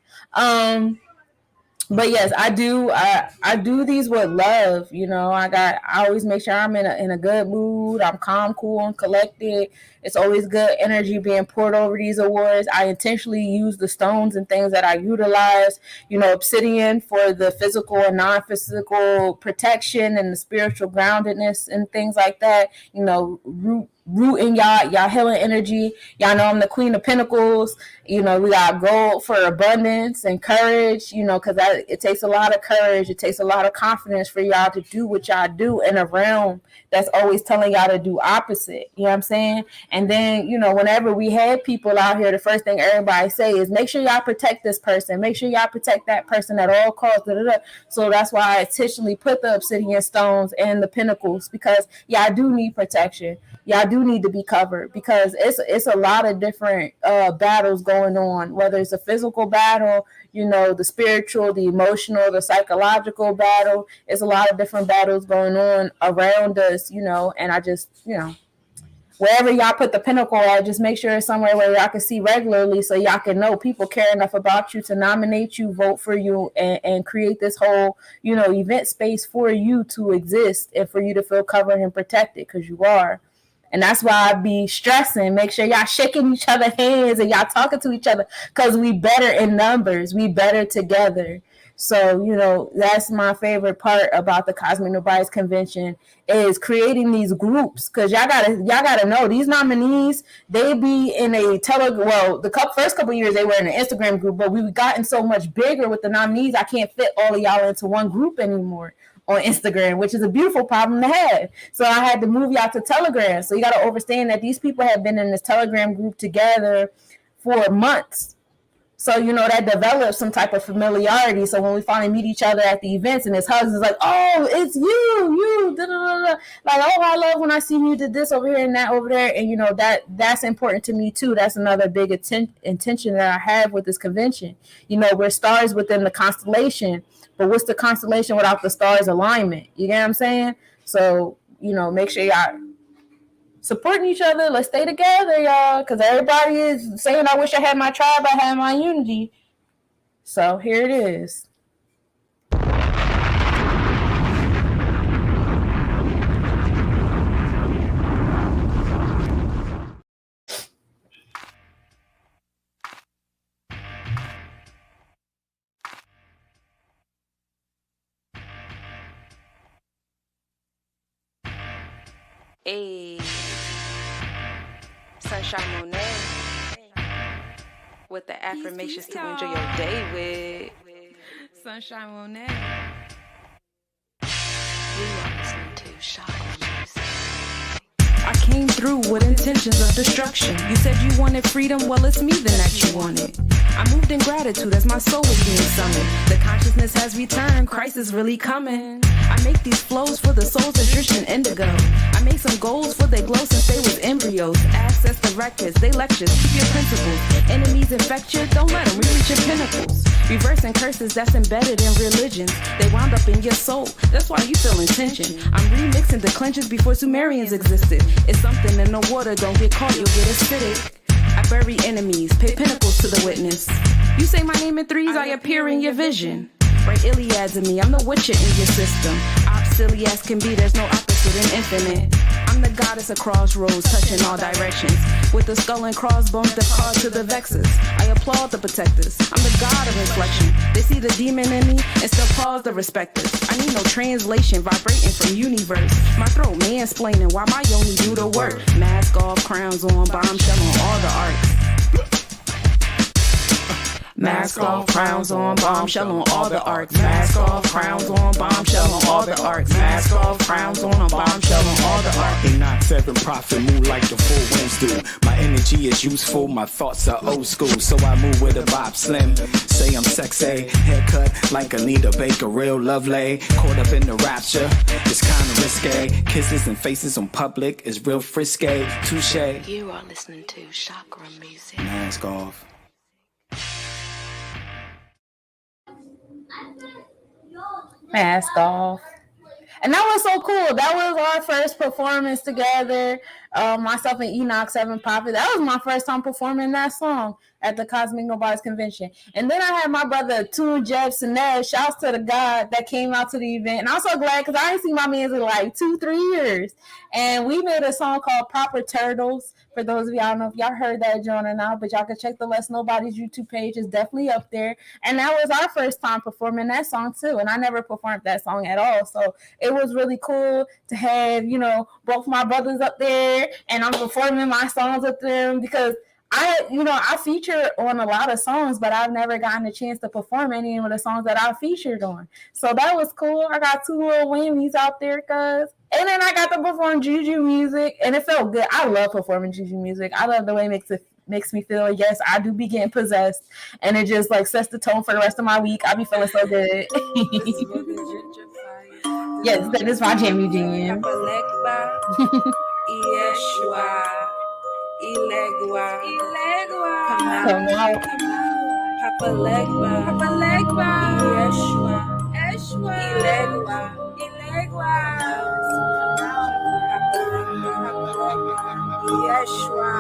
But yes, I do. I do these with love. I always make sure I'm in a good mood. I'm calm, cool, and collected. It's always good energy being poured over these awards. I intentionally use the stones and things that I utilize. Obsidian for the physical and non-physical protection and the spiritual groundedness and things like that. Rooting y'all healing energy. Y'all know I'm the Queen of Pentacles. We got gold for abundance and courage, because it takes a lot of courage. It takes a lot of confidence for y'all to do what y'all do in a realm that's always telling y'all to do opposite. You know what I'm saying? And then, whenever we have people out here, the first thing everybody say is make sure y'all protect this person. Make sure y'all protect that person at all costs. So that's why I intentionally put the obsidian stones and the pinnacles, because I do need protection. Y'all do need to be covered, because it's a lot of different battles going on, whether it's a physical battle, the spiritual, the emotional, the psychological battle. It's a lot of different battles going on around us, and I just, wherever y'all put the pinnacle at, just make sure it's somewhere where y'all can see regularly, so y'all can know people care enough about you to nominate you, vote for you, and create this whole, event space for you to exist and for you to feel covered and protected, because you are. And that's why I be stressing. Make sure y'all shaking each other's hands and y'all talking to each other, because we better in numbers. We better together. So, that's my favorite part about the Cosmic Nobodies Convention, is creating these groups. Because y'all gotta know, these nominees, they be in a first couple of years they were in an Instagram group, but we've gotten so much bigger with the nominees, I can't fit all of y'all into one group anymore on Instagram, which is a beautiful problem to have. So I had to move y'all to Telegram. So you got to understand that these people have been in this Telegram group together for months. So, that develops some type of familiarity. So when we finally meet each other at the events and it's hugs, it's like, oh, it's you, da, da, da, da. Like, oh, I love when I see you did this over here and that over there. And, that's important to me too. That's another big intention that I have with this convention. We're stars within the constellation, but what's the constellation without the stars alignment? You get what I'm saying? So, make sure y'all supporting each other. Let's stay together, y'all, because everybody is saying, I wish I had my tribe, I had my unity. So here it is. Ayy. Sunshine Monie. With the affirmations to enjoy your day with. Sunshine Monie. You are listening to chakra music. I came through with intentions of destruction. You said you wanted freedom, well it's me then that you wanted. I moved in gratitude as my soul was being summoned. The consciousness has returned, Christ is really coming. I make these flows for the souls that drift in indigo. I made some goals for they glow since they was embryos. Access the records, they lectures, keep your principles. Enemies infect you, don't let them reach your pinnacles. Reversing curses that's embedded in religions. They wound up in your soul, that's why you feel in tension. I'm remixing declensions before Sumerians existed. It's something in the water, don't get caught, you'll get acidic. I bury enemies, pay pinnacles to the witness. You say my name in threes, I appear in your vision. Write Iliads in me, I'm the witcher in your system. Silly as can be, there's no opposite in infinite. I'm the goddess of crossroads, touching all directions. With the skull and crossbones that call to the vexes. I applaud the protectors, I'm the god of inflection. They see the demon in me and still pause the respecters. I need no translation, vibrating from universe. My throat mansplaining while my yoni do the work. Mask off, crowns on, bombshell on all the arts. Mask off, crowns on, bombshell on all the arts. Mask off, crowns on, bombshell on all the arts. Mask off, crowns on, bombshell on all the arts. Enoch 7 prophet, move like the full winds do. My energy is useful, my thoughts are old school. So I move with a vibe slim. Say I'm sexy, haircut like Anita Baker, real lovely. Caught up in the rapture, it's kinda risque. Kisses and faces on public is real frisky. Touche. You are listening to chakra music. Mask off. Mask off. And that was so cool. That was our first performance together. Myself and Enoch 7 Prophet. That was my first time performing that song at the Cosmic Nobodies Convention. And then I had my brother Toon Jeff Sinesh. Shouts to the God that came out to the event. And I'm so glad because I ain't seen my man in like 2-3 years. And we made a song called Proper Turtles. For those of y'all, I don't know if y'all heard that joint or not, but y'all can check the Let's Nobody's YouTube page. It's definitely up there. And that was our first time performing that song too. And I never performed that song at all. So it was really cool to have, both my brothers up there and I'm performing my songs with them because I feature on a lot of songs, but I've never gotten a chance to perform any of the songs that I featured on. So that was cool. I got 2 little whammies out there, cuz. And then I got to perform Juju music, and it felt good. I love performing Juju music. I love the way it makes me feel. Yes, I do be getting possessed, and it just like sets the tone for the rest of my week. I be feeling so good. Yes, that is my jammy jam. Come out. Papa Legba, Yeshua, Ilegua. Yeshua,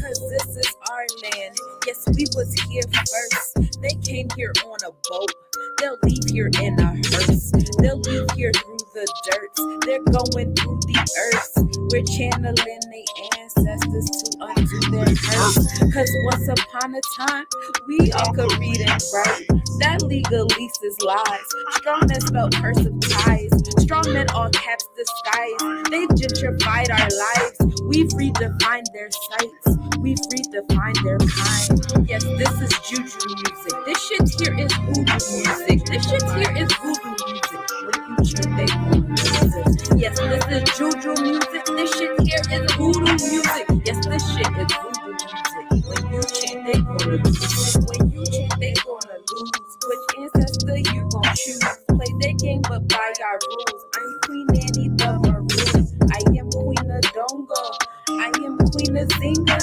cause this is our land. Yes, we was here first. They came here on a boat. They'll leave here in a hearse. They'll leave here through the dirt. They're going through the earth. We're channeling their ancestors to undo their hurts. Cause once upon a time, we all could read and write. That legalese is lies. Strong men spelled cursive ties. Strong men all caps disguise. They gentrified our lives. We've redefined their sights. We've redefined their kind. Yes, this is juju music. This shit here is voodoo music. This shit here is voodoo music. When you chant, they voodoo music. Yes, this is juju music. This shit here is voodoo music. Yes, this shit is voodoo music. When you chant, they gonna lose. When you chant, they gonna lose. Which ancestor you gon' choose? Play their game, but by our rules. I'm Queen Annie the Maroon. I am Queen of Dongo. I am Queen of Zinga.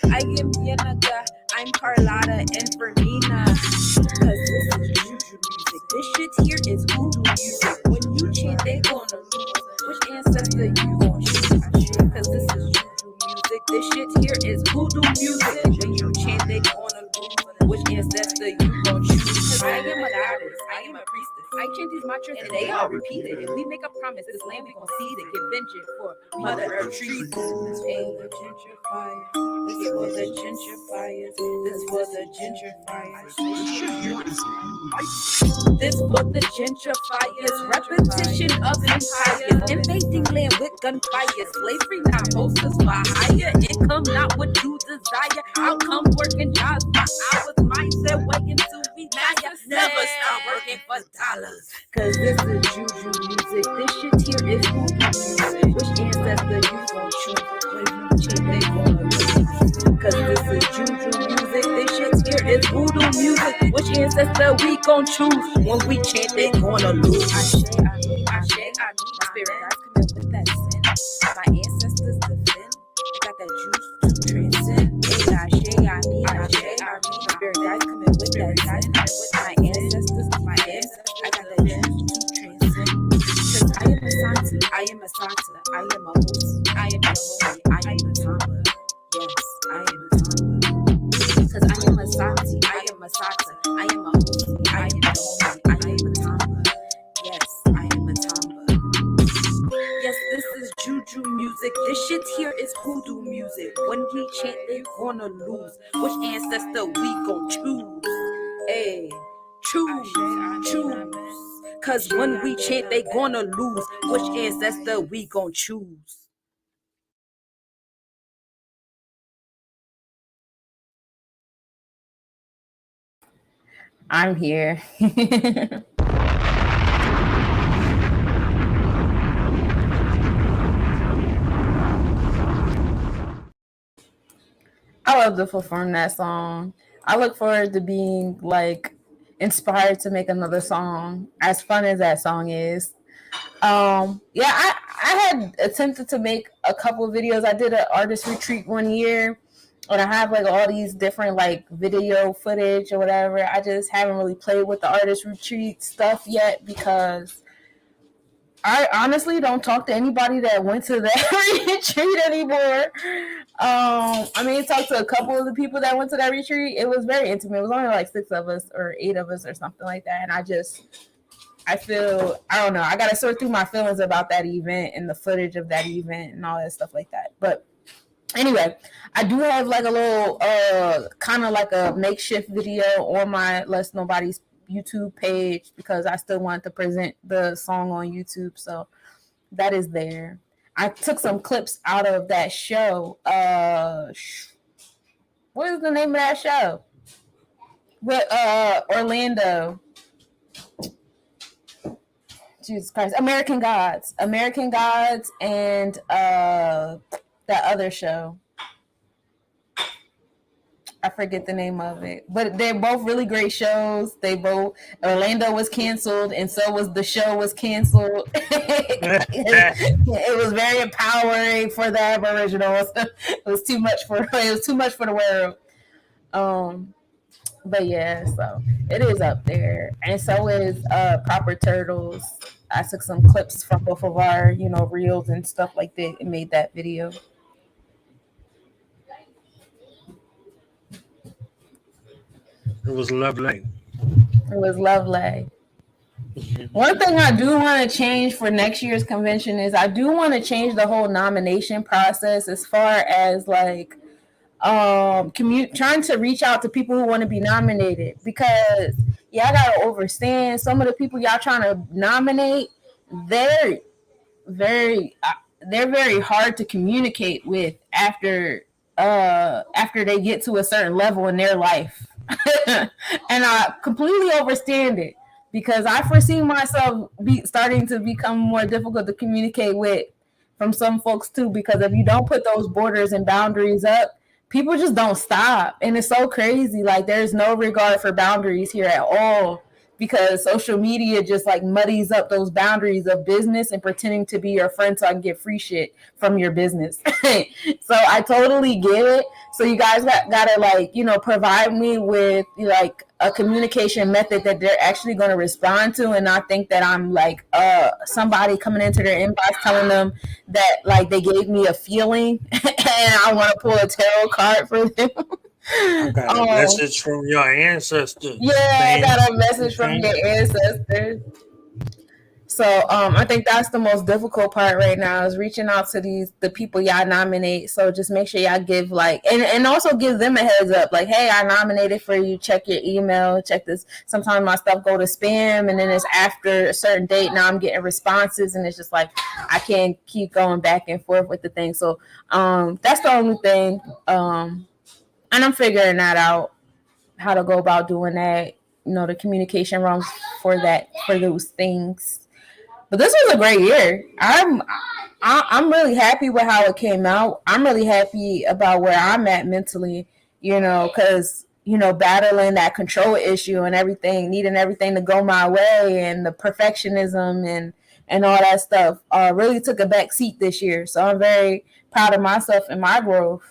I am Yenaga. I'm Carlotta and Fermina. Cause this is juju music. This shit here is voodoo music. When you chant, they gonna lose. Which ancestor you gon' choose? Cause this is juju music. This shit here is voodoo music. When you chant, they gonna lose. Which ancestor you gon' choose? Cause I am a goddess. I am a priestess. I chant these mantras and they all repeat it. If we make a promise, this land we gon' seize it. Get vengeance for Mother Earth treason. This for the gentrifiers. This for the gentrifiers. This for the gentrifiers. This for the gentrifiers. Repetition of empires. Invading land with gunfire. Slavery not hostess for higher income, not what you desire. Outcome working jobs for hours. Mindset waiting to retire. Never stop working for dollars. Cause this is juju music. This shit here is voodoo music. Which ancestor you gon' choose? When you cheat, they gon' lose. Cause this is juju music. This shit here is voodoo music. Which ancestor we gon' choose? When we chant, they gonna lose. I need my spirit guides come in with that sin. My ancestors defend. Got that juice to transcend. I need my spirit guides come in with that sin. My ancestors, I got that juice to transcend. Cause I am a Santi, I am a Santa, I am a host, I am a Monie, I am a Tamba. Yes, I am a Tamba. Cause I am a Santi, I am a Santa, I am a host, I am a Monie, I am a Tamba. Yes, I am a Tamba. Yes, this is juju music. This shit here is voodoo music. When we chant, they gonna lose. Which ancestor we gon' choose? Hey, choose. Cause when we chant, they gonna lose. Which ancestor we gon' choose? I'm here. I love to perform that song. I look forward to being like inspired to make another song, as fun as that song is. Yeah, I had attempted to make a couple of videos. I did an artist retreat one year, and I have like all these different like video footage or whatever. I just haven't really played with the artist retreat stuff yet because I honestly don't talk to anybody that went to that retreat anymore. I talked to a couple of the people that went to that retreat. It was very intimate. It was only like 6 of us or 8 of us or something like that. And I don't know. I got to sort through my feelings about that event and the footage of that event and all that stuff like that. But anyway, I do have like a little kind of like a makeshift video on my Less Nobodies YouTube page because I still wanted to present the song on YouTube. So that is there. I took some clips out of that show. What is the name of that show? With Orlando. Jesus Christ. American Gods, and that other show. I forget the name of it, but they're both really great shows. Orlando was canceled, and so was the show was canceled. It was very empowering for the Aboriginals. It was too much for the world. But yeah, so it is up there, and so is Proper Turtles. I took some clips from both of our, reels and stuff like that, and made that video. It was lovely. One thing I do want to change for next year's convention is I do want to change the whole nomination process as far as like trying to reach out to people who want to be nominated, because y'all gotta understand some of the people y'all trying to nominate, they're very hard to communicate with after they get to a certain level in their life. And I completely understand it, because I foresee myself starting to become more difficult to communicate with from some folks too, because if you don't put those borders and boundaries up, people just don't stop. And it's so crazy. Like, there's no regard for boundaries here at all, because social media just like muddies up those boundaries of business and pretending to be your friend so I can get free shit from your business. So I totally get it. So you guys gotta like, provide me with like a communication method that they're actually going to respond to, and not think that I'm like somebody coming into their inbox telling them that like they gave me a feeling and I want to pull a tarot card for them. I got a message from your ancestors. Yeah, I got a message from your ancestors. So I think that's the most difficult part right now is reaching out to the people y'all nominate. So just make sure y'all give and also give them a heads up. Like, hey, I nominated for you. Check your email. Check this. Sometimes my stuff go to spam, and then it's after a certain date. Now I'm getting responses, and it's just like I can't keep going back and forth with the thing. So that's the only thing. And I'm figuring that out, how to go about doing that. The communication rooms for those things. But this was a great year. I'm really happy with how it came out. I'm really happy about where I'm at mentally, because, battling that control issue and everything, needing everything to go my way and the perfectionism and all that stuff really took a back seat this year. So I'm very proud of myself and my growth.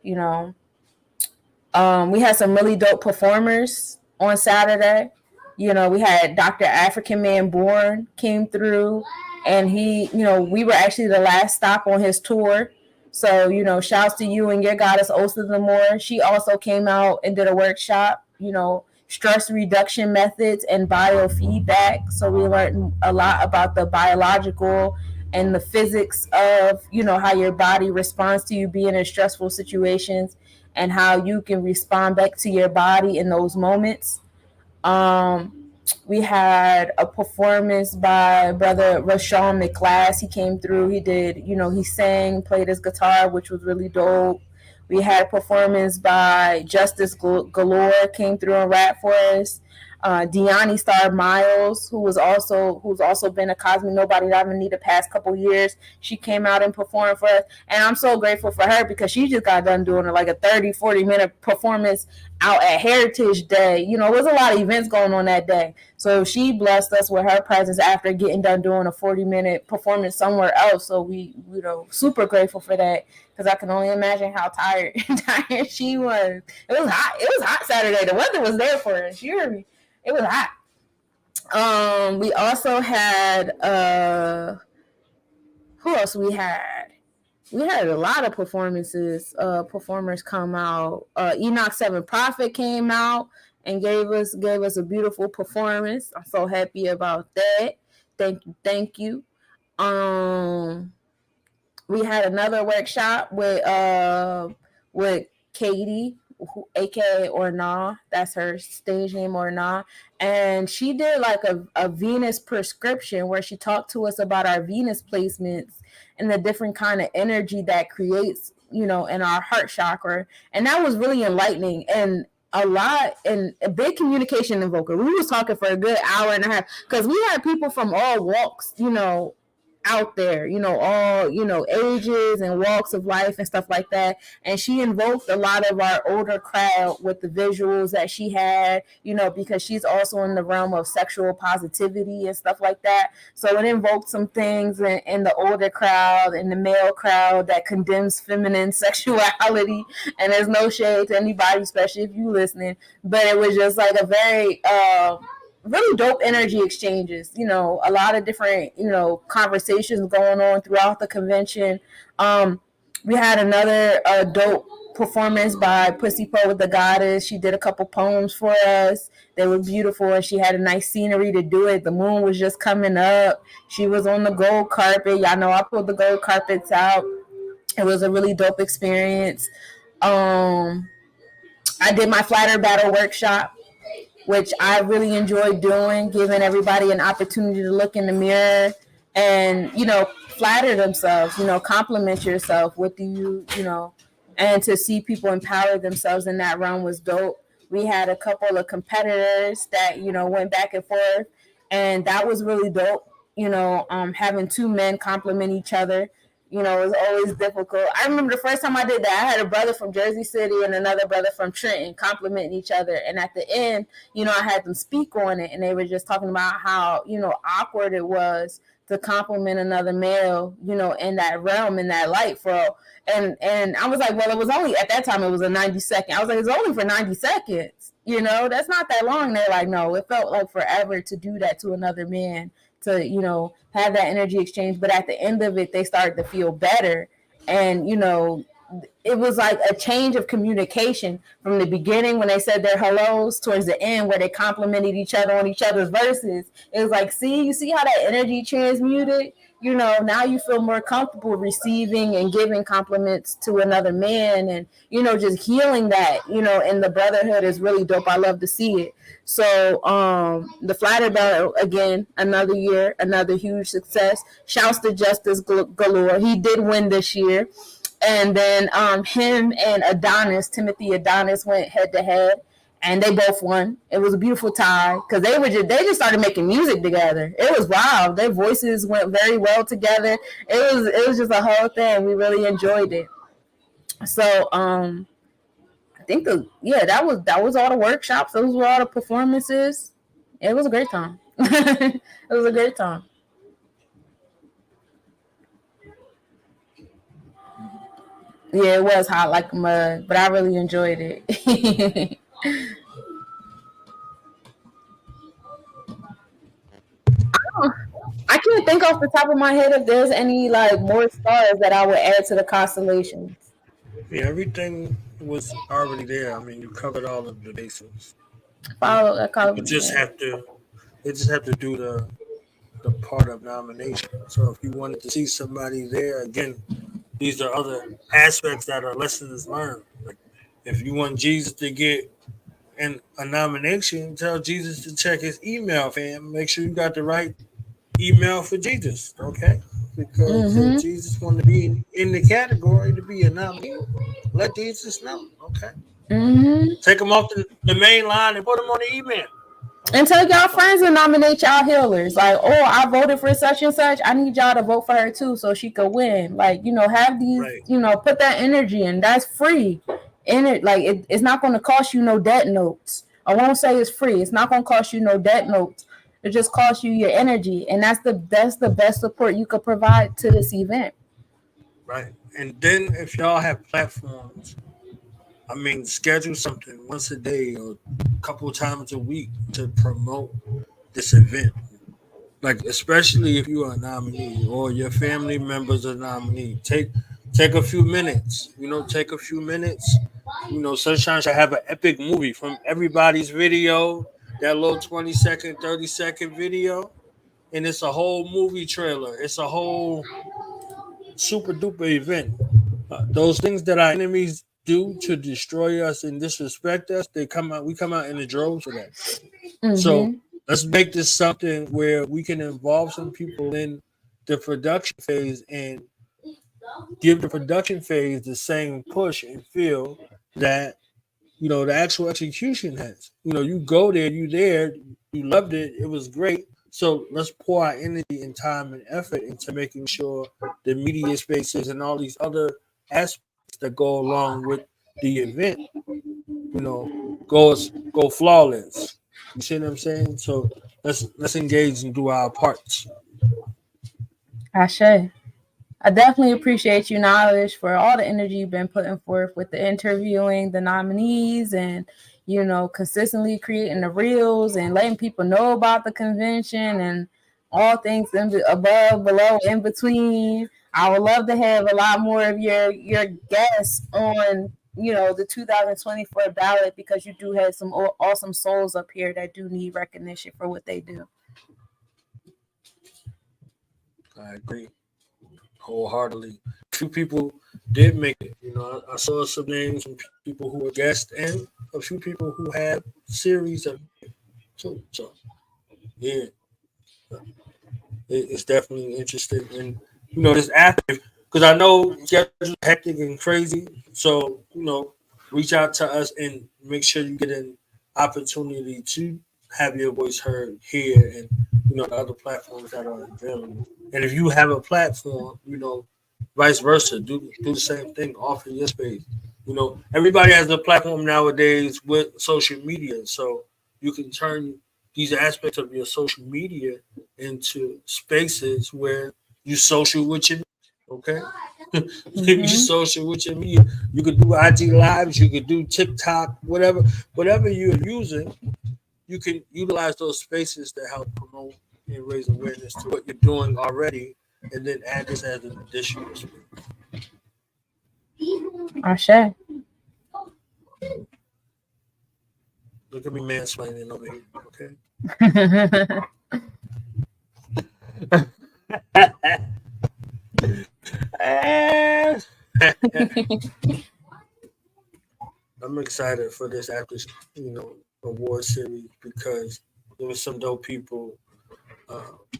We had some really dope performers on Saturday. We had Dr. African Man Born came through, and he, we were actually the last stop on his tour. So, shouts to you and your goddess, Osa the Moore. She also came out and did a workshop, stress reduction methods and biofeedback. So we learned a lot about the biological and the physics of, how your body responds to you being in stressful situations and how you can respond back to your body in those moments. We had a performance by Brother Rashawn McClass. He came through. He did, he sang, played his guitar, which was really dope. We had a performance by Justice Galore, came through and rap for us. Deani Star Miles, who's also been a cosmic nobody that I've been the past couple years. She came out and performed for us, and I'm so grateful for her because she just got done doing like a 30-40 minute performance out at Heritage Day. It was a lot of events going on that day, so she blessed us with her presence after getting done doing a 40-minute performance somewhere else. So we super grateful for that, because I can only imagine how tired she was. It was hot Saturday. The weather was there for us. You heard me. It was hot. We also had who else we had? We had a lot of performers come out. Enoch 7 Prophet came out and gave us a beautiful performance. I'm so happy about that. Thank you. We had another workshop with Katie, aka Orna. That's her stage name, Orna. And she did like a Venus prescription where she talked to us about our Venus placements and the different kind of energy that creates, in our heart chakra. And that was really enlightening and a big communication invoker. We was talking for a good hour and a half because we had people from all walks, out there, all, ages and walks of life and stuff like that. And she invoked a lot of our older crowd with the visuals that she had, because she's also in the realm of sexual positivity and stuff like that. So it invoked some things in the older crowd and the male crowd that condemns feminine sexuality. And there's no shade to anybody, especially if you listening, but it was just like a very, really dope energy exchanges, a lot of different, conversations going on throughout the convention. We had another dope performance by Pussy Poet the Goddess. She did a couple poems for us. They were beautiful, and she had a nice scenery to do it. The moon was just coming up. She was on the gold carpet. Y'all know I pulled the gold carpets out. It was a really dope experience. I did my flatter battle workshop, which I really enjoyed doing, giving everybody an opportunity to look in the mirror and, flatter themselves, compliment yourself. What do you, and to see people empower themselves in that realm was dope. We had a couple of competitors that, went back and forth, and that was really dope, having two men compliment each other. It was always difficult. I remember the first time I did that, I had a brother from Jersey City and another brother from Trenton complimenting each other. And at the end, I had them speak on it, and they were just talking about how, awkward it was to compliment another male, in that realm, in that light. And I was like, well, it was only, at that time, it was a 90-second. I was like, it's only for 90 seconds. That's not that long. They're like, no, it felt like forever to do that to another man, to have that energy exchange. But at the end of it, they started to feel better. And, it was like a change of communication from the beginning when they said their hellos towards the end where they complimented each other on each other's verses. It was like, you see how that energy transmuted? Now you feel more comfortable receiving and giving compliments to another man, and, just healing that, and the brotherhood is really dope. I love to see it. So the Flatter Belt, again, another year, another huge success. Shouts to Justice Galore. He did win this year. And then him and Timothy Adonis, went head to head, and they both won. It was a beautiful tie because they just started making music together. It was wild. Their voices went very well together. It was just a whole thing. We really enjoyed it. So I think that was all the workshops. Those were all the performances. It was a great time. It was a great time. Yeah, it was hot like mud, but I really enjoyed it. I can't think off the top of my head if there's any more stars that I would add to the constellations. Yeah, everything was already there. I mean, you covered all of the basics. You just have to do the part of nomination. So if you wanted to see somebody there, again, these are other aspects that are lessons learned. Like if you want Jesus to get a nomination, tell Jesus to check his email, fam. Make sure you got the right email for Jesus, okay? Because if Jesus wanted to be in the category to be a nominee, let Jesus know, okay? Take them off the main line and put them on the email. And tell y'all friends to nominate y'all healers. Like, I voted for such and such. I need y'all to vote for her too so she could win. Like, have these, put that energy in. That's free. It's not going to cost you no debt notes. I won't say it's free. It's not going to cost you no debt notes. It just costs you your energy. And that's the best support you could provide to this event. Right. And then if y'all have platforms, schedule something once a day or a couple of times a week to promote this event. Like, especially if you are a nominee or your family members are nominee, take a few minutes. Take a few minutes. Sunshine should have an epic movie from everybody's video, that little 20-second, 30-second video, and it's a whole movie trailer. It's a whole super duper event. Those things that our enemies do to destroy us and disrespect us, we come out in the droves for that. So let's make this something where we can involve some people in the production phase and give the production phase the same push and feel that the actual execution has. You go there, you loved it, it was great. So let's pour our energy and time and effort into making sure the media spaces and all these other aspects that go along with the event, go flawless. You see what I'm saying? So let's engage and do our parts. Ashe. I definitely appreciate you, Knowledge, for all the energy you've been putting forth with the interviewing the nominees and, consistently creating the reels and letting people know about the convention and all things above, below, in between. I would love to have a lot more of your guests on, the 2024 ballot, because you do have some awesome souls up here that do need recognition for what they do. I agree wholeheartely. A few people did make it. I saw some names from people who were guests and a few people who had series of too. So yeah, it's definitely interesting. And it's active because I know schedules are hectic and crazy. So reach out to us and make sure you get an opportunity to have your voice heard here and the other platforms that are available. And if you have a platform, vice versa, do the same thing, offer your space. Everybody has a platform nowadays with social media, so you can turn these aspects of your social media into spaces where you social with your, okay? You social with your media. You could do IG lives, you could do TikTok, whatever you're using. You can utilize those spaces to help promote and raise awareness to what you're doing already, and then add this as an additional space. Ashe. Look at me mansplaining over here, okay? I'm excited for this after award series because there was some dope people.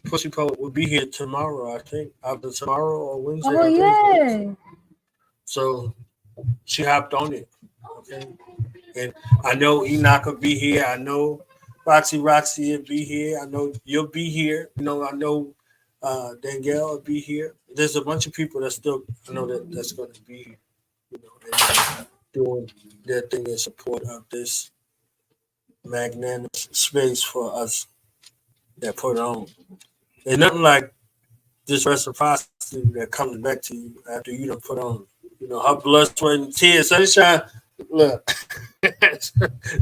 Pussy Poet will be here tomorrow, I think. Either tomorrow or Wednesday. Oh, yeah. So she hopped on it. Okay. And I know Enoch will be here. I know Roxy will be here. I know you'll be here. I know Danielle will be here. There's a bunch of people that's going to be here. And doing their thing in support of this magnanimous space for us that put on. There's nothing like this reciprocity that comes back to you after you done put on. Her blood, sweat, and tears. Sunshine, look.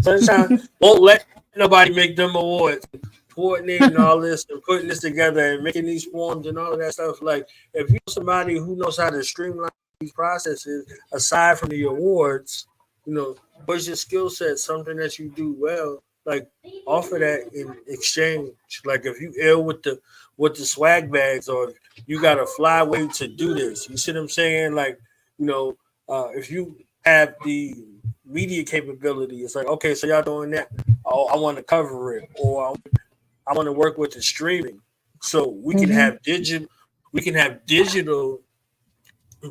Sunshine won't let nobody make them awards. Coordinating all this and putting this together and making these forms and all of that stuff. Like, if you're somebody who knows how to streamline these processes, aside from the awards, what's your skill set? Something that you do well, like offer that in exchange. Like if you ill with the swag bags, or you got a fly way to do this. You see what I'm saying? Like, if you have the media capability, it's like, okay, so y'all doing that. Oh, I want to cover it, or I want to work with the streaming, so we can have digital. We can have digital.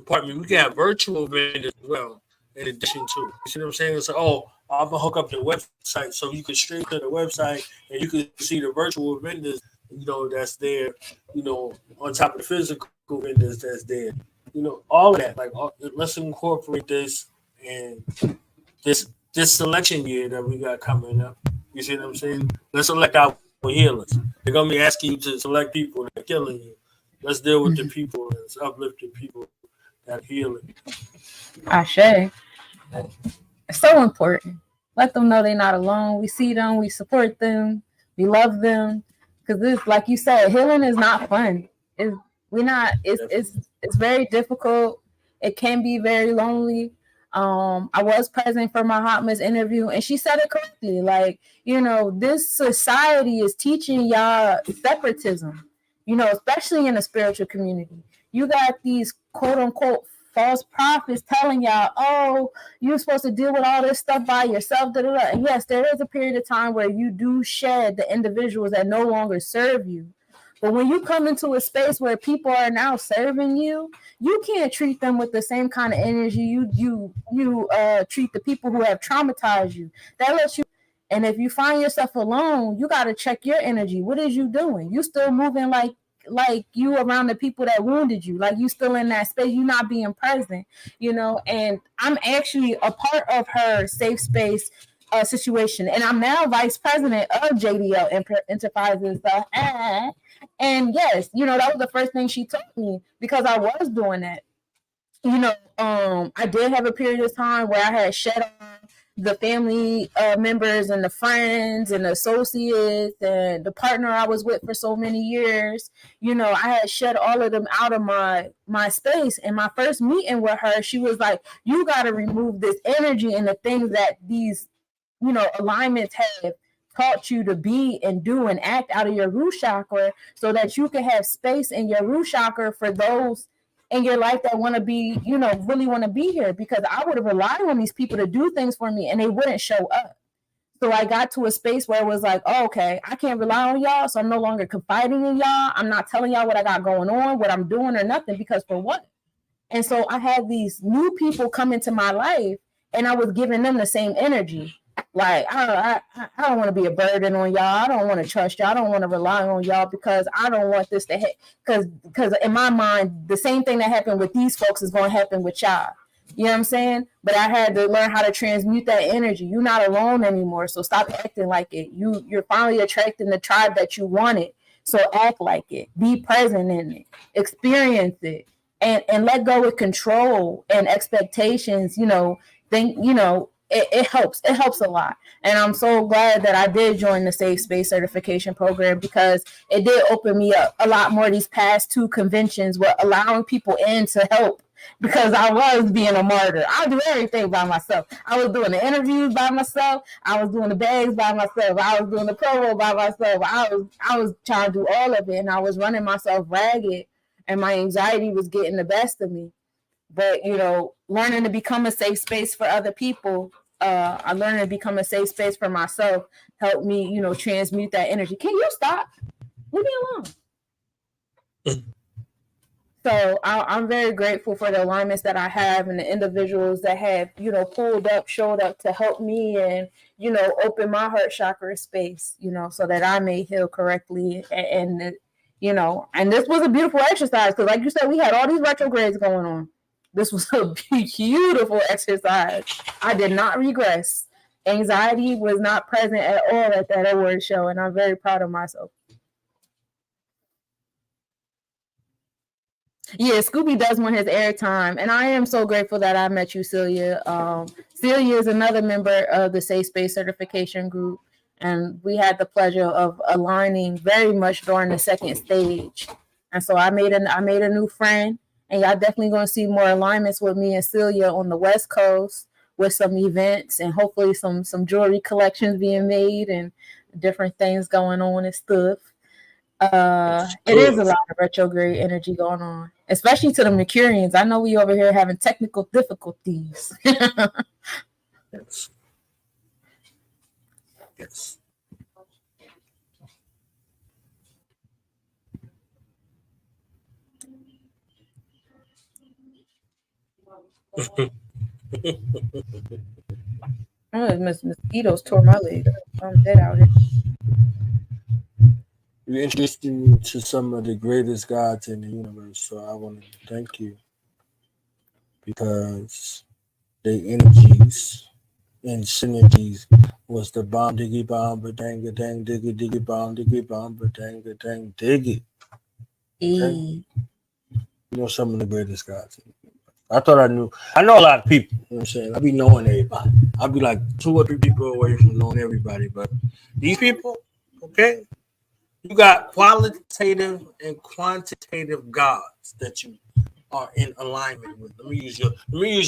Pardon me. We can have virtual vendors as well. In addition to, you see what I'm saying? It's like, oh, I'm gonna hook up the website so you can stream to the website and you can see the virtual vendors, that's there, on top of the physical vendors that's there. All of that. Like, let's incorporate this and this selection year that we got coming up. You see what I'm saying? Let's select our healers. They're gonna be asking you to select people that are killing you. Let's deal with the people and uplift the people that are healing. Ashe. It's so important. Let them know they're not alone. We see them, we support them, we love them. Because this, like you said, healing is not fun. It's very difficult. It can be very lonely. I was present for my Hot Miss interview, and she said it correctly. Like, this society is teaching y'all separatism, especially in the spiritual community. You got these quote unquote false prophets telling y'all, oh, you're supposed to deal with all this stuff by yourself. Da, da, da. And yes, there is a period of time where you do shed the individuals that no longer serve you. But when you come into a space where people are now serving you, you can't treat them with the same kind of energy you treat the people who have traumatized you. That lets you. And if you find yourself alone, you got to check your energy. What is you doing? You still moving like you around the people that wounded you, like you still in that space, you not being present, and I'm actually a part of her safe space situation, and I'm now vice president of JDL Enterprises. And yes, that was the first thing she told me, because I was doing that. I did have a period of time where I had shed on the family members and the friends and the associates and the partner I was with for so many years. I had shed all of them out of my space. And my first meeting with her, she was like, you got to remove this energy and the things that these, alignments have taught you to be and do and act out of your root chakra, so that you can have space in your root chakra for those in your life that want to be, really want to be here. Because I would have relied on these people to do things for me and they wouldn't show up. So I got to a space where it was like, oh, okay, I can't rely on y'all. So I'm no longer confiding in y'all. I'm not telling y'all what I got going on, what I'm doing or nothing, because for what? And so I had these new people come into my life and I was giving them the same energy. Like, I don't want to be a burden on y'all. I don't want to trust y'all. I don't want to rely on y'all, because I don't want this to happen. Because in my mind, the same thing that happened with these folks is going to happen with y'all. You know what I'm saying? But I had to learn how to transmute that energy. You're not alone anymore, so stop acting like it. You're finally attracting the tribe that you wanted. So act like it. Be present in it. Experience it. And let go of control and expectations. It helps. It helps a lot. And I'm so glad that I did join the Safe Space Certification Program, because it did open me up a lot more these past 2 conventions, with allowing people in to help because I was being a martyr. I do everything by myself. I was doing the interviews by myself. I was doing the bags by myself. I was doing the promo by myself. I was trying to do all of it, and I was running myself ragged, and my anxiety was getting the best of me. But, you know, learning to become a safe space for other people, I learned to become a safe space for myself, helped me, you know, transmute that energy. Can you stop? Leave me alone. So I'm very grateful for the alignments that I have and the individuals that have, you know, pulled up, showed up to help me and, you know, open my heart chakra space, you know, so that I may heal correctly. And you know, and this was a beautiful exercise because, like you said, we had all these retrogrades going on. This was a beautiful exercise. I did not regress. Anxiety was not present at all at that award show, and I'm very proud of myself. Yeah, Scooby does want his airtime, and I am so grateful that I met you, Celia. Celia is another member of the Safe Space Certification Group, and we had the pleasure of aligning very much during the second stage. And so I made a new friend, and y'all definitely going to see more alignments with me and Celia on the West Coast with some events and hopefully some jewelry collections being made and different things going on and stuff. It is a lot of retrograde energy going on, especially to the Mercurians. I know we over here having technical difficulties. Yes. Yes. Mosquitoes tore my leg. I'm dead out here. You introduced me to some of the greatest gods in the universe, so I want to thank you because their energies and synergies was the bomb diggy bomb ba dang a dang diggy diggy bomb diggy bomb ba dang a dang diggy. Okay? You know some of the greatest gods. I thought I knew. I know a lot of people. You know what I'm saying? I be knowing everybody. I'll be like 2 or 3 people away from knowing everybody. But these people, okay, you got qualitative and quantitative gods that you are in alignment with. Let me use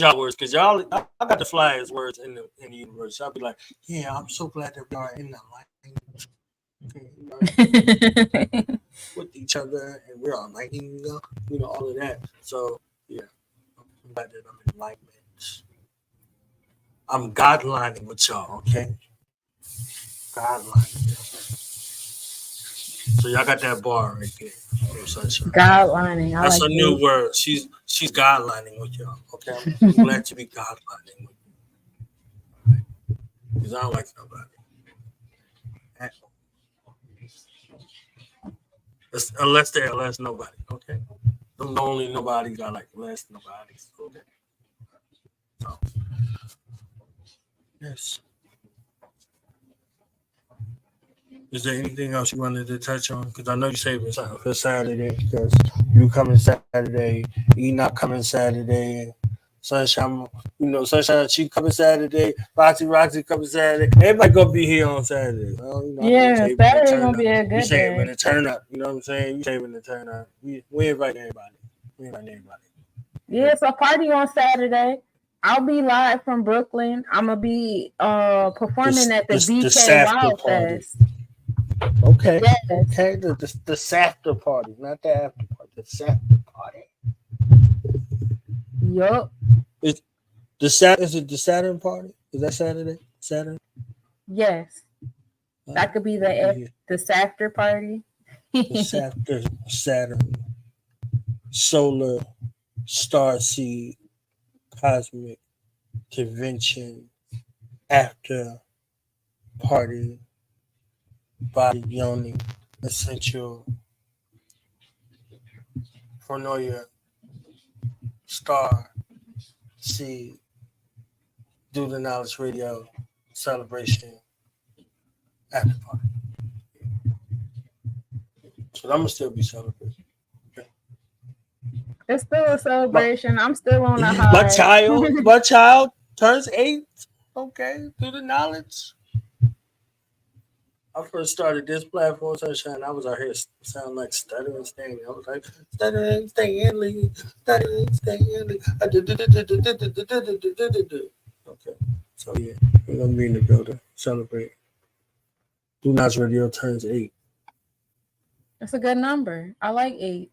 y'all words because y'all. I got the flyest words in the universe. I'll be like, yeah, I'm so glad that we are in alignment with each other and we're aligning, you know, all of that. So yeah. I'm glad that I'm in alignment. I'm God-lining with y'all, okay? God-lining. So y'all got that bar right there. God-lining. That's like a new word. She's God-lining with y'all, okay? I'm glad to be God-lining with you. Because I don't like nobody. Unless nobody, okay? The only nobodies I like, less nobodies, okay? So, yes. Is there anything else you wanted to touch on? Because I know you saved something for Saturday because you coming Saturday, Enoch coming Saturday, Sunshine, Sunshine, she coming Saturday, Roxy coming Saturday. Everybody gonna be here on Saturday. Yeah, Saturday gonna be a good day. You saving the turn up, you know what I'm saying? You saving the turn up. We invite everybody. Yeah, it's a party on Saturday. I'll be live from Brooklyn. I'm gonna be performing at the BK Wild Fest. Okay. Yes. Okay. The Safter party, not the after party. The Safter party. Yup. Is it the Saturn party? Is that Saturday? Saturn? Yes. That could be the Safter party. The Safter Saturn Solar Starseed Cosmic Convention After Party Body Yoni Essential Pronoia Star Seed Do the Knowledge Radio Celebration After Party. So I'm gonna still be celebrating. Okay. It's still a celebration. I'm still on the high. My child turns 8. Okay, through the knowledge. I first started this platform, Sunshine, I was out here sound like stuttering Stanley. I was like, stuttering Stanley, stuttering Stanley. Okay, so yeah, we're gonna be in the building, celebrate. Lunar's Radio turns 8. That's a good number. I like 8.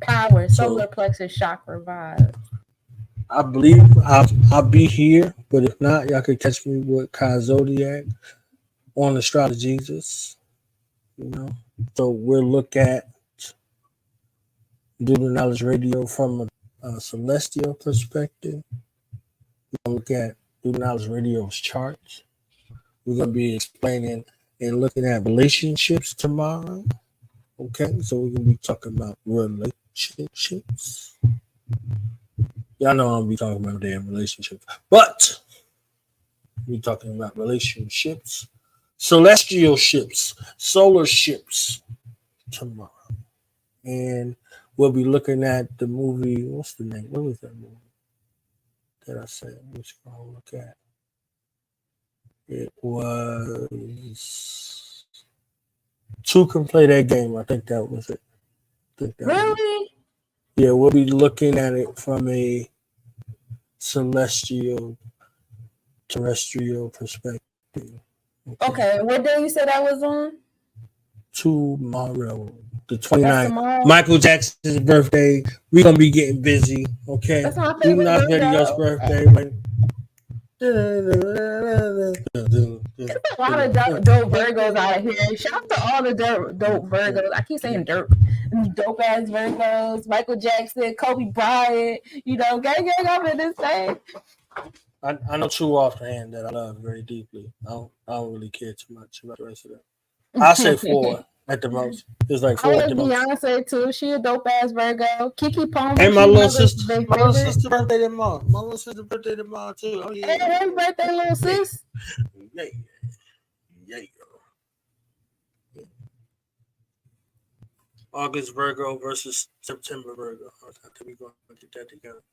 Power, solar plexus chakra vibe. I believe I'll be here, but if not, y'all can catch me with Kai Zodiac on Astrology Jesus. You know, so we'll look at Lunar Knowledge Radio from a celestial perspective. We're gonna look at Lunar Knowledge Radio's charts. We're gonna be explaining and looking at relationships tomorrow. Okay, so we're gonna be talking about relationships. Y'all know I'm be talking about damn relationships, but we're talking about relationships, celestial ships, solar ships tomorrow, and we'll be looking at the movie. What's the name? What was that movie that I said? Let's go look at. It was Two Can Play That Game. I think that was it. Really? Yeah, we'll be looking at it from a celestial, terrestrial perspective. Okay, what day you said that was on? Tomorrow, the 29th. Michael Jackson's birthday. We're going to be getting busy, okay? That's my favorite Radio's birthday. There's a lot of dope Virgos out here. Shout out to all the dope Virgos. I keep saying dope ass Virgos. Michael Jackson, Kobe Bryant. You know, gang up in this thing. I know two offhand that I love very deeply. I don't really care too much about the rest of them. I'll say 4 at the most. It's like 4 at the most. Beyonce too. She a dope ass Virgo. Kiki Palmer. And my little sister. My little sister's birthday tomorrow. My little sister's birthday tomorrow too. Oh yeah. Hey, happy birthday, little sis. Yeah. August Virgo versus September Virgo. I think we're going to get that together.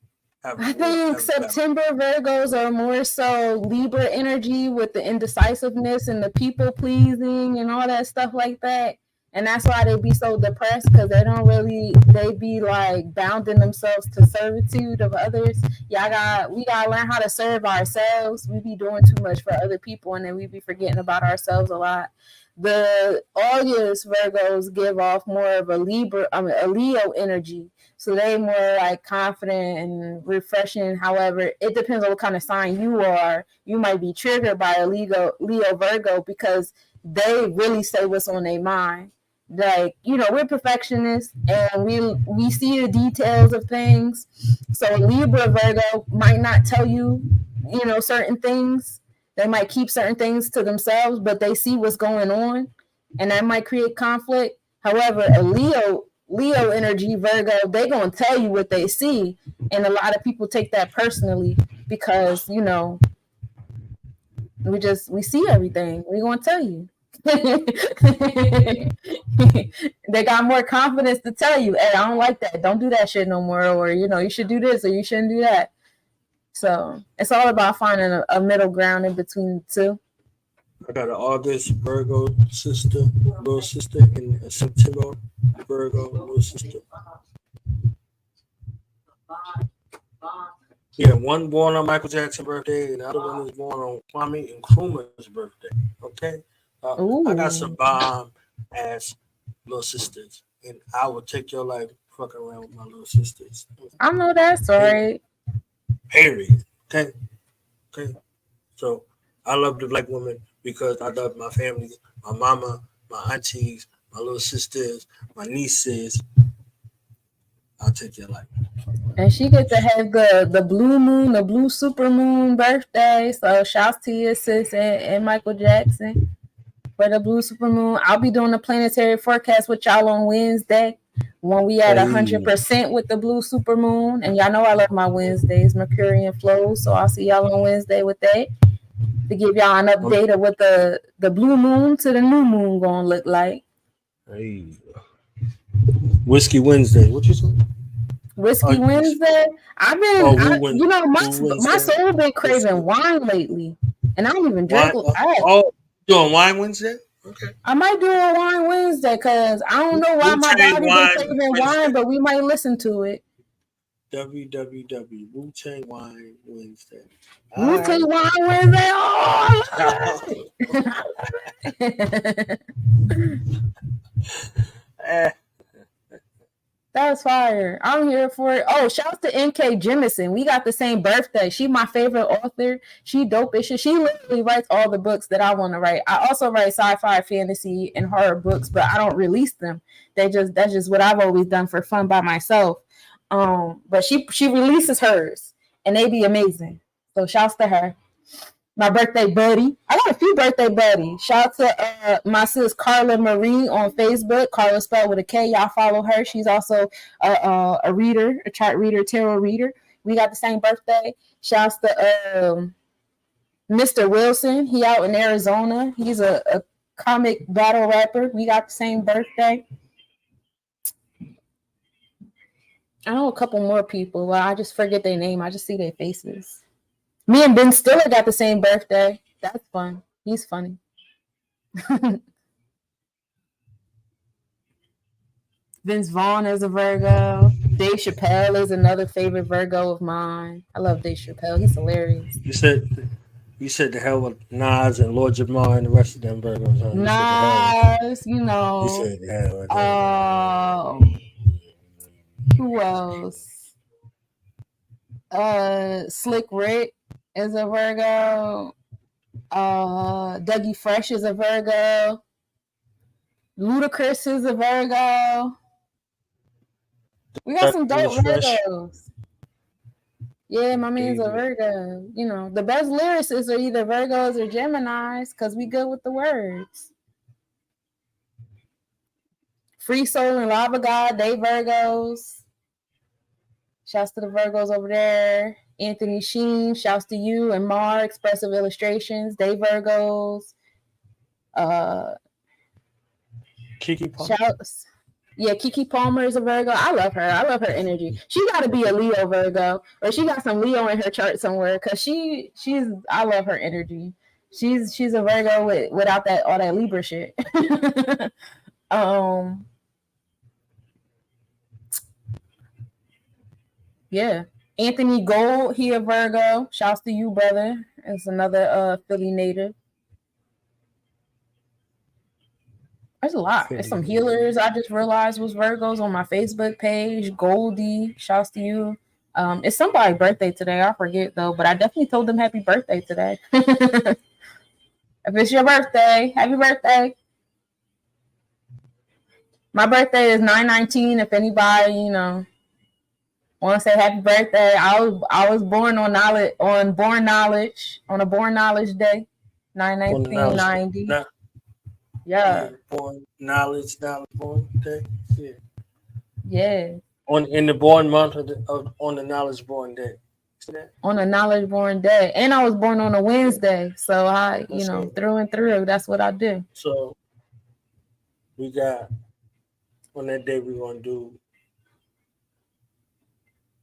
I think September Virgos are more so Libra energy with the indecisiveness and the people pleasing and all that stuff like that. And that's why they be so depressed, because they be like bounding themselves to servitude of others. We gotta learn how to serve ourselves. We be doing too much for other people, and then we be forgetting about ourselves a lot. The August Virgos give off more of a Leo energy. So they more like confident and refreshing. However, it depends on what kind of sign you are. You might be triggered by a Leo Virgo because they really say what's on their mind. Like, you know, we're perfectionists and we see the details of things. So Libra Virgo might not tell you, you know, certain things. They might keep certain things to themselves, but they see what's going on, and that might create conflict. However, a Leo energy Virgo, they're going to tell you what they see, and a lot of people take that personally because, you know, we see everything. We're going to tell you. They got more confidence to tell you, hey, I don't like that. Don't do that shit no more, or, you know, you should do this or you shouldn't do that. So it's all about finding a middle ground in between the two. I got an August Virgo little sister, and a September Virgo little sister. Yeah, one born on Michael Jackson's birthday, and the other one is born on Kwame Nkrumah's birthday. Okay, I got some bomb ass little sisters, and I will take your life fucking around with my little sisters. I know that's right. Period. Okay. So I love the black woman because I love my family, my mama, my aunties, my little sisters, my nieces. I'll take your life. And she gets to have the blue moon, the blue super moon birthday. So shouts to your sis and Michael Jackson for the blue super moon. I'll be doing the planetary forecast with y'all on Wednesday when we at 100% with the blue super moon. And y'all know I love my Wednesdays, Mercurian flows. So I'll see y'all on Wednesday with that to give y'all an update of what the blue moon to the new moon gonna look like. Hey, Whiskey Wednesday. What you say? Whiskey Wednesday. I've been, my soul been craving wine lately. And I don't even drink. Doing Wine Wednesday? Okay. I might do a Wine Wednesday because I don't know why my body been taking wine, but we might listen to it. www. Wu-Tang Wine Wednesday. Wu-Tang Wine Wednesday. Oh, That's fire. I'm here for it. Oh, shout out to M.K. Jemison. We got the same birthday. She my favorite author. She dope as shit. She literally writes all the books that I want to write. I also write sci-fi, fantasy, and horror books, but I don't release them. That's just what I've always done for fun by myself. But she releases hers, and they be amazing. So shouts to her. My birthday buddy. I got a few birthday buddies. Shout out to my sis Carla Marie on Facebook. Carla spelled with a K. Y'all follow her. She's also a reader, a chart reader, tarot reader. We got the same birthday. Shouts to Mr. Wilson. He out in Arizona. He's a comic battle rapper. We got the same birthday. I know a couple more people. Well, I just forget their name. I just see their faces. Me and Ben Stiller got the same birthday. That's fun. He's funny. Vince Vaughn is a Virgo. Dave Chappelle is another favorite Virgo of mine. I love Dave Chappelle. He's hilarious. You said the hell with Nas and Lord Jamar and the rest of them Virgos. Huh? Nas, you know. You said the hell with that. Who else? Slick Rick is a Virgo. Dougie Fresh is a Virgo. Ludacris is a Virgo. We got some dope Virgos. Yeah, my man's a Virgo. You know, the best lyricists are either Virgos or Geminis because we good with the words. Free Soul and Lava God, they Virgos. Shouts to the Virgos over there. Anthony Sheen, shouts to you and Mar, Expressive Illustrations, they Virgos. Kiki Palmer. Shouts. Yeah, Kiki Palmer is a Virgo. I love her. I love her energy. She got to be a Leo Virgo, or she got some Leo in her chart somewhere. Cause she's. I love her energy. She's a Virgo without that all that Libra shit. Yeah. Anthony Gold, he a Virgo. Shouts to you, brother. It's another Philly native. There's a lot. There's some healers I just realized was Virgos on my Facebook page. Goldie, shouts to you. It's somebody's birthday today. I forget though, but I definitely told them happy birthday today. If it's your birthday, happy birthday. My birthday is 9/19. If anybody, want to say happy birthday, I was born on Born Knowledge on a Born Knowledge Day, 9/19/90. Yeah. Born Knowledge Born Day. Yeah. Yeah. In the born month on the Knowledge Born Day. See that? On the Knowledge Born Day, and I was born on a Wednesday, so I, through and through, that's what I do. So we got on that day we're gonna do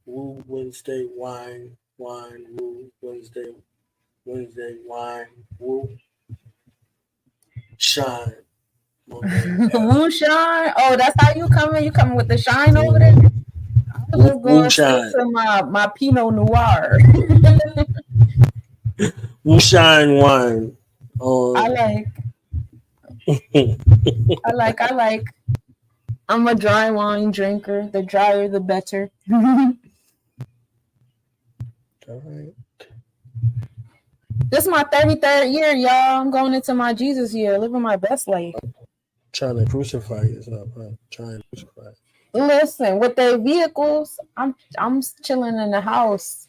Woo Wednesday, wine, woo Wednesday, wine, woo, shine. Woo shine. Oh, that's how you coming? You coming with the shine over there? I was just going to my Pinot Noir. Woo shine wine. I like. I'm a dry wine drinker. The drier, the better. All right. This is my 33rd year, y'all. I'm going into my Jesus year, living my best life. Trying to crucify yourself, huh? Trying to crucify. Listen, with their vehicles, I'm chilling in the house.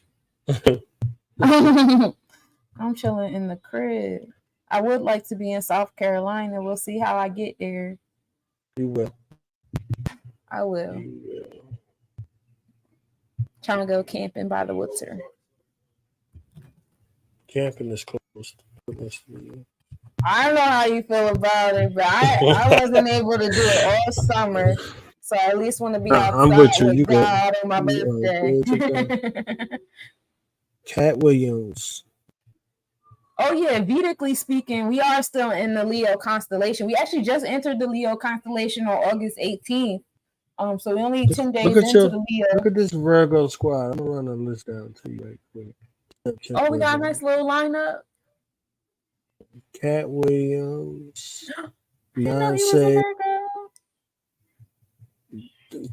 I'm chilling in the crib. I would like to be in South Carolina. We'll see how I get there. You will. I will. Trying to go camping by the water. Camping is closed. I don't know how you feel about it, but I wasn't able to do it all summer. So I at least want to be outside with God on my birthday. Cat Williams. Oh yeah, Vedically speaking, we are still in the Leo constellation. We actually just entered the Leo constellation on August 18th. So we only 10 days into the Leo. Look at this Virgo squad. I'm gonna run a list down to you right quick. Oh, we got a nice little lineup. Cat Williams, Beyonce,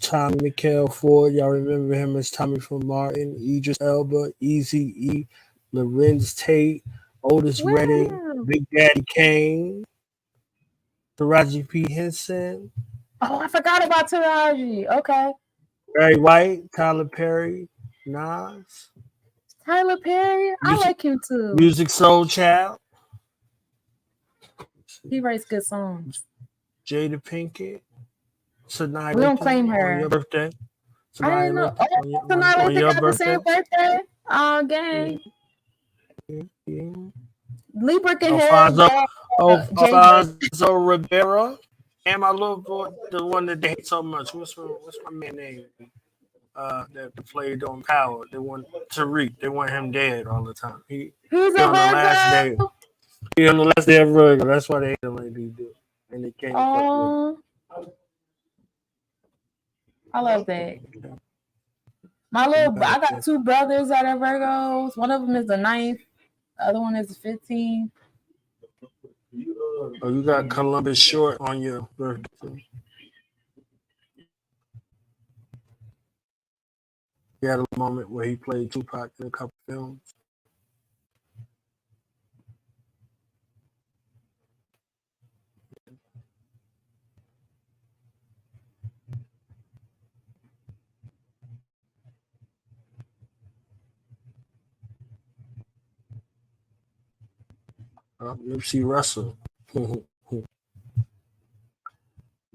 Tommy Michael Ford. Y'all remember him as Tommy from Martin, Idris Elba, Easy E, Lorenz Tate, Otis Redding, Big Daddy Kane, Taraji P. Henson. Oh, I forgot about Taraji. Okay. Barry White, Tyler Perry, Nas. Tyler Perry? I like him too. Music Soul Child. He writes good songs. Jada Pinkett. Sanaa. We don't claim her. On your birthday. I didn't know. Oh, Sanaa got the same birthday. Oh, gang. Yeah. Libra can Alfonso Rivera. And my little boy, the one that they hate so much. What's my man name? That played on Power. They want Tariq. They want him dead all the time. He's on the last day. He's on the last day of Virgo. That's why they hate him like they do. And they can't. Oh, I love that. I got two brothers that are Virgos. One of them is the 9th. The other one is the 15th. Oh, you got Columbus Short on your birthday. He had a moment where he played Tupac in a couple films. Nipsey Russell.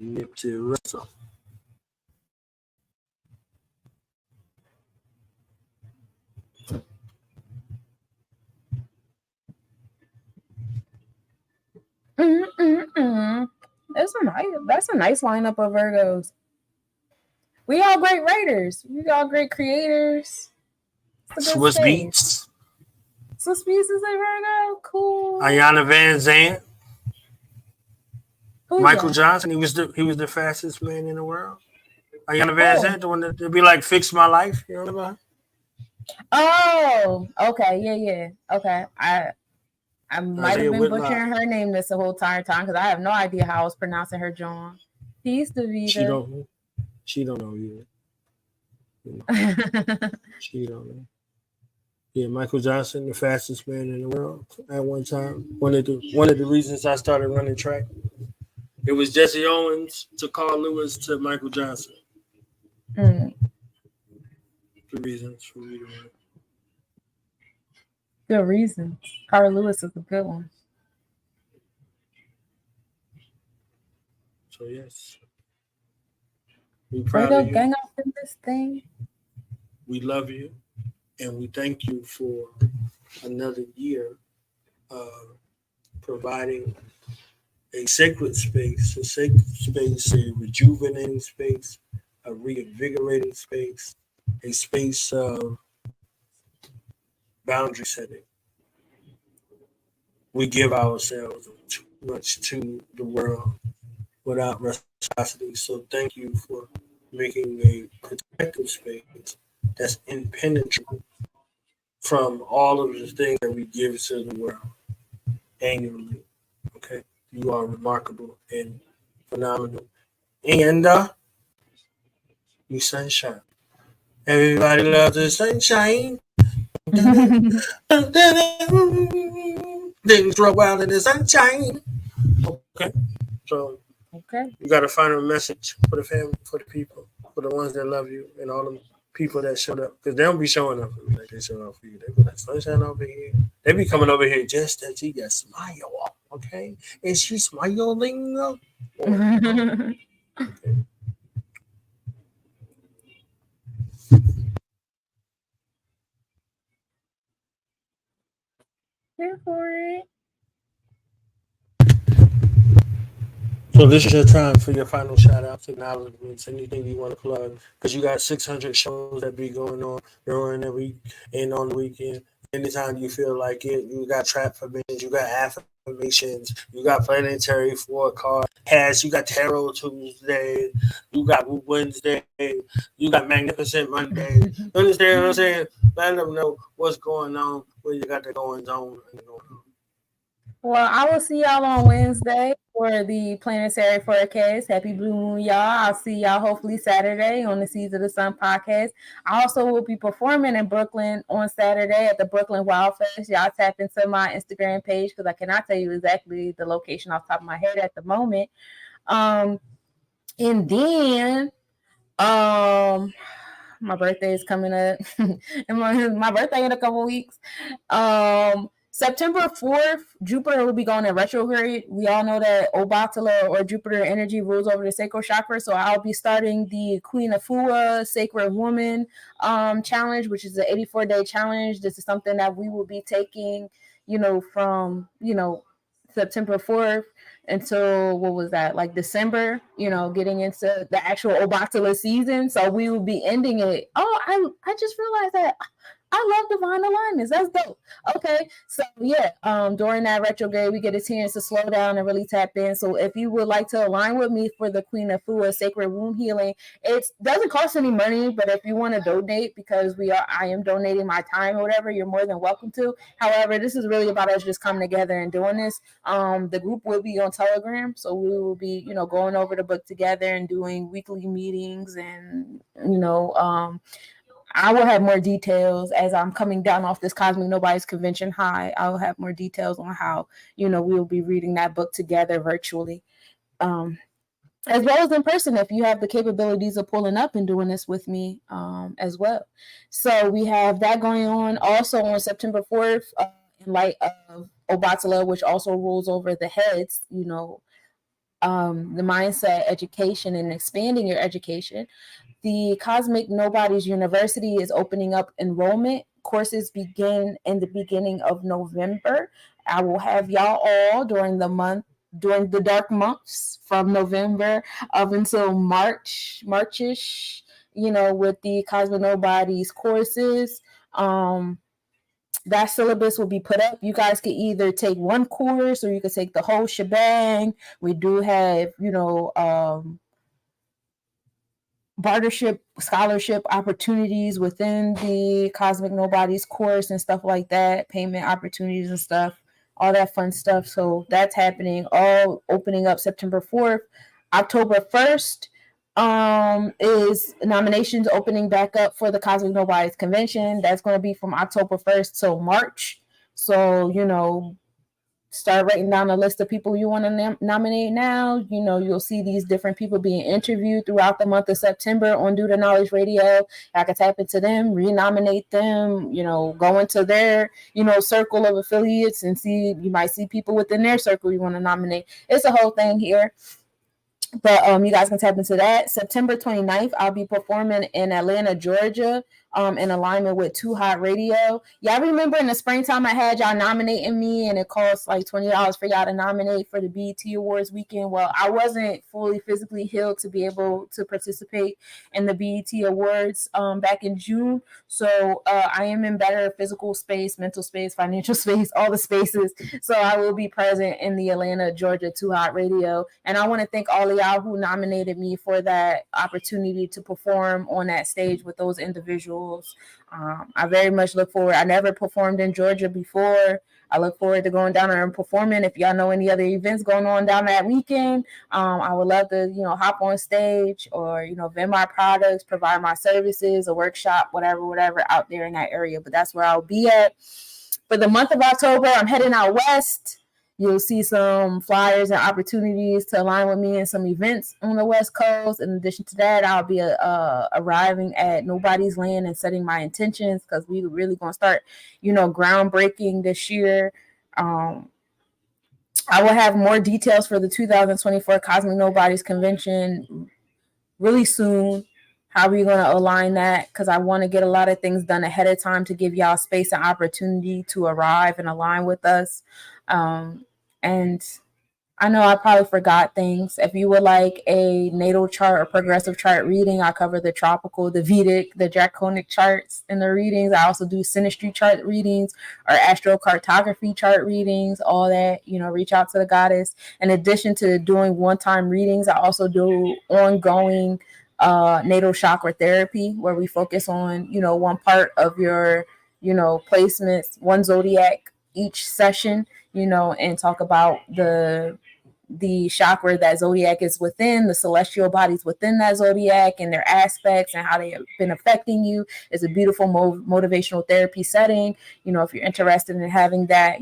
Nipsey Russell. That's a nice lineup of Virgos. We all great writers. We all great creators. Swiss Beats. Swiss Beats is a Virgo. Cool. Ayanna Van Zandt. Michael Johnson. He was the fastest man in the world. Ayanna Van Zandt, the one that be like "Fix My Life." You know about? Oh, okay, yeah. Okay, I might have been butchering her name this the whole entire time because I have no idea how I was pronouncing her John. Peace to Vita. She don't know either. She don't know. Yeah, Michael Johnson, the fastest man in the world at one time. One of the reasons I started running track. It was Jesse Owens to Carl Lewis to Michael Johnson. The reasons for me to run. Good reason. Carl Lewis is a good one. So yes. We proud of you. Gang up in this thing. We love you. And we thank you for another year providing a sacred space, a rejuvenating space, a reinvigorating space, a space of boundary setting. We give ourselves too much to the world without reciprocity. So thank you for making a protective space that's impenetrable from all of the things that we give to the world annually. Okay, you are remarkable and phenomenal, and you sunshine. Everybody loves the sunshine. Things grow wild in the sunshine. Okay, so you got a final message for the family, for the people, for the ones that love you, and all the people that showed up, because they don't be showing up like they show up for you. They be like, sunshine over here. They be coming over here just as she got smile, okay? Is she smiling? Okay. Here for it. So this is your time for your final shout outs, acknowledgments, anything you want to plug, because you got 600 shows that be going on during the week and on the weekend. anytime you feel like it. You got transformations, you got affirmations, you got planetary forecast, you got tarot Tuesday, you got Wednesday, you got magnificent Monday. You understand what I'm saying? Let them know what's going on when you got the goings on. Well, I will see y'all on Wednesday for the planetary forecast. Happy Blue Moon, y'all. I'll see y'all hopefully Saturday on the Seeds of the Sun podcast. I also will be performing in Brooklyn on Saturday at the Brooklyn Wild Fest. Y'all tap into my Instagram page because I cannot tell you exactly the location off the top of my head at the moment. And then my birthday is coming up. And my birthday in a couple weeks. September 4th, Jupiter will be going in retrograde. We all know that Obatala or Jupiter energy rules over the sacral chakra. So I'll be starting the Queen of Fua Sacred Woman challenge, which is an 84-day challenge. This is something that we will be taking, from, September 4th until what was that, like December, getting into the actual Obatala season. So we will be ending it. Oh, I just realized that I love divine alignments. That's dope. Okay. So yeah, during that retrograde, we get a chance to slow down and really tap in. So if you would like to align with me for the Queen of Fua Sacred Womb Healing, it doesn't cost any money, but if you want to donate, because I am donating my time or whatever, you're more than welcome to. However, this is really about us just coming together and doing this. The group will be on Telegram. So we will be, going over the book together and doing weekly meetings and, I will have more details as I'm coming down off this Cosmic Nobodies Convention high. I will have more details on how, we will be reading that book together virtually, as well as in person if you have the capabilities of pulling up and doing this with me as well. So we have that going on. Also on September 4th, in light of Obatala, which also rules over the heads, the mindset, education, and expanding your education. The Cosmic Nobodies University is opening up enrollment. Courses begin in the beginning of November. I will have y'all all during the dark months from November up until Marchish, with the Cosmic Nobodies courses. That syllabus will be put up. You guys can either take one course or you can take the whole shebang. We do have, bartership, scholarship opportunities within the Cosmic Nobodies course and stuff like that, payment opportunities and stuff, all that fun stuff. So that's happening, all opening up September 4th. October 1st is nominations opening back up for the Cosmic Nobodies Convention. That's going to be from October 1st till March. So, start writing down a list of people you want to nominate now. You'll see these different people being interviewed throughout the month of September on Do the Knowledge Radio. I can tap into them, renominate them, go into their, circle of affiliates and you might see people within their circle you want to nominate. It's a whole thing here. But you guys can tap into that. September 29th, I'll be performing in Atlanta, Georgia, in alignment with Too Hot Radio. Y'all remember in the springtime I had y'all nominating me and it cost like $20 for y'all to nominate for the BET Awards weekend? Well, I wasn't fully physically healed to be able to participate in the BET Awards back in June. So I am in better physical space, mental space, financial space, all the spaces. So I will be present in the Atlanta, Georgia Too Hot Radio. And I want to thank all of y'all who nominated me for that opportunity to perform on that stage with those individuals. I very much look forward. I never performed in Georgia before. I look forward to going down there and performing. If y'all know any other events going on down that weekend, I would love to, hop on stage or, vend my products, provide my services, a workshop, whatever out there in that area. But that's where I'll be at. For the month of October, I'm heading out west. You'll see some flyers and opportunities to align with me in some events on the West Coast. In addition to that, I'll be arriving at Nobody's Land and setting my intentions because we're really going to start, groundbreaking this year. I will have more details for the 2024 Cosmic Nobodies Convention really soon. How are we going to align that? Because I want to get a lot of things done ahead of time to give y'all space and opportunity to arrive and align with us. And I know I probably forgot things. If you would like a natal chart or progressive chart reading, I cover the tropical, the Vedic, the draconic charts in the readings. I also do synastry chart readings or astrocartography chart readings, all that, reach out to the goddess. In addition to doing one-time readings, I also do ongoing natal chakra therapy where we focus on, one part of your, placements, one zodiac each session, and talk about the chakra that zodiac is within, the celestial bodies within that zodiac and their aspects and how they have been affecting you. Is a beautiful motivational therapy setting. If you're interested in having that,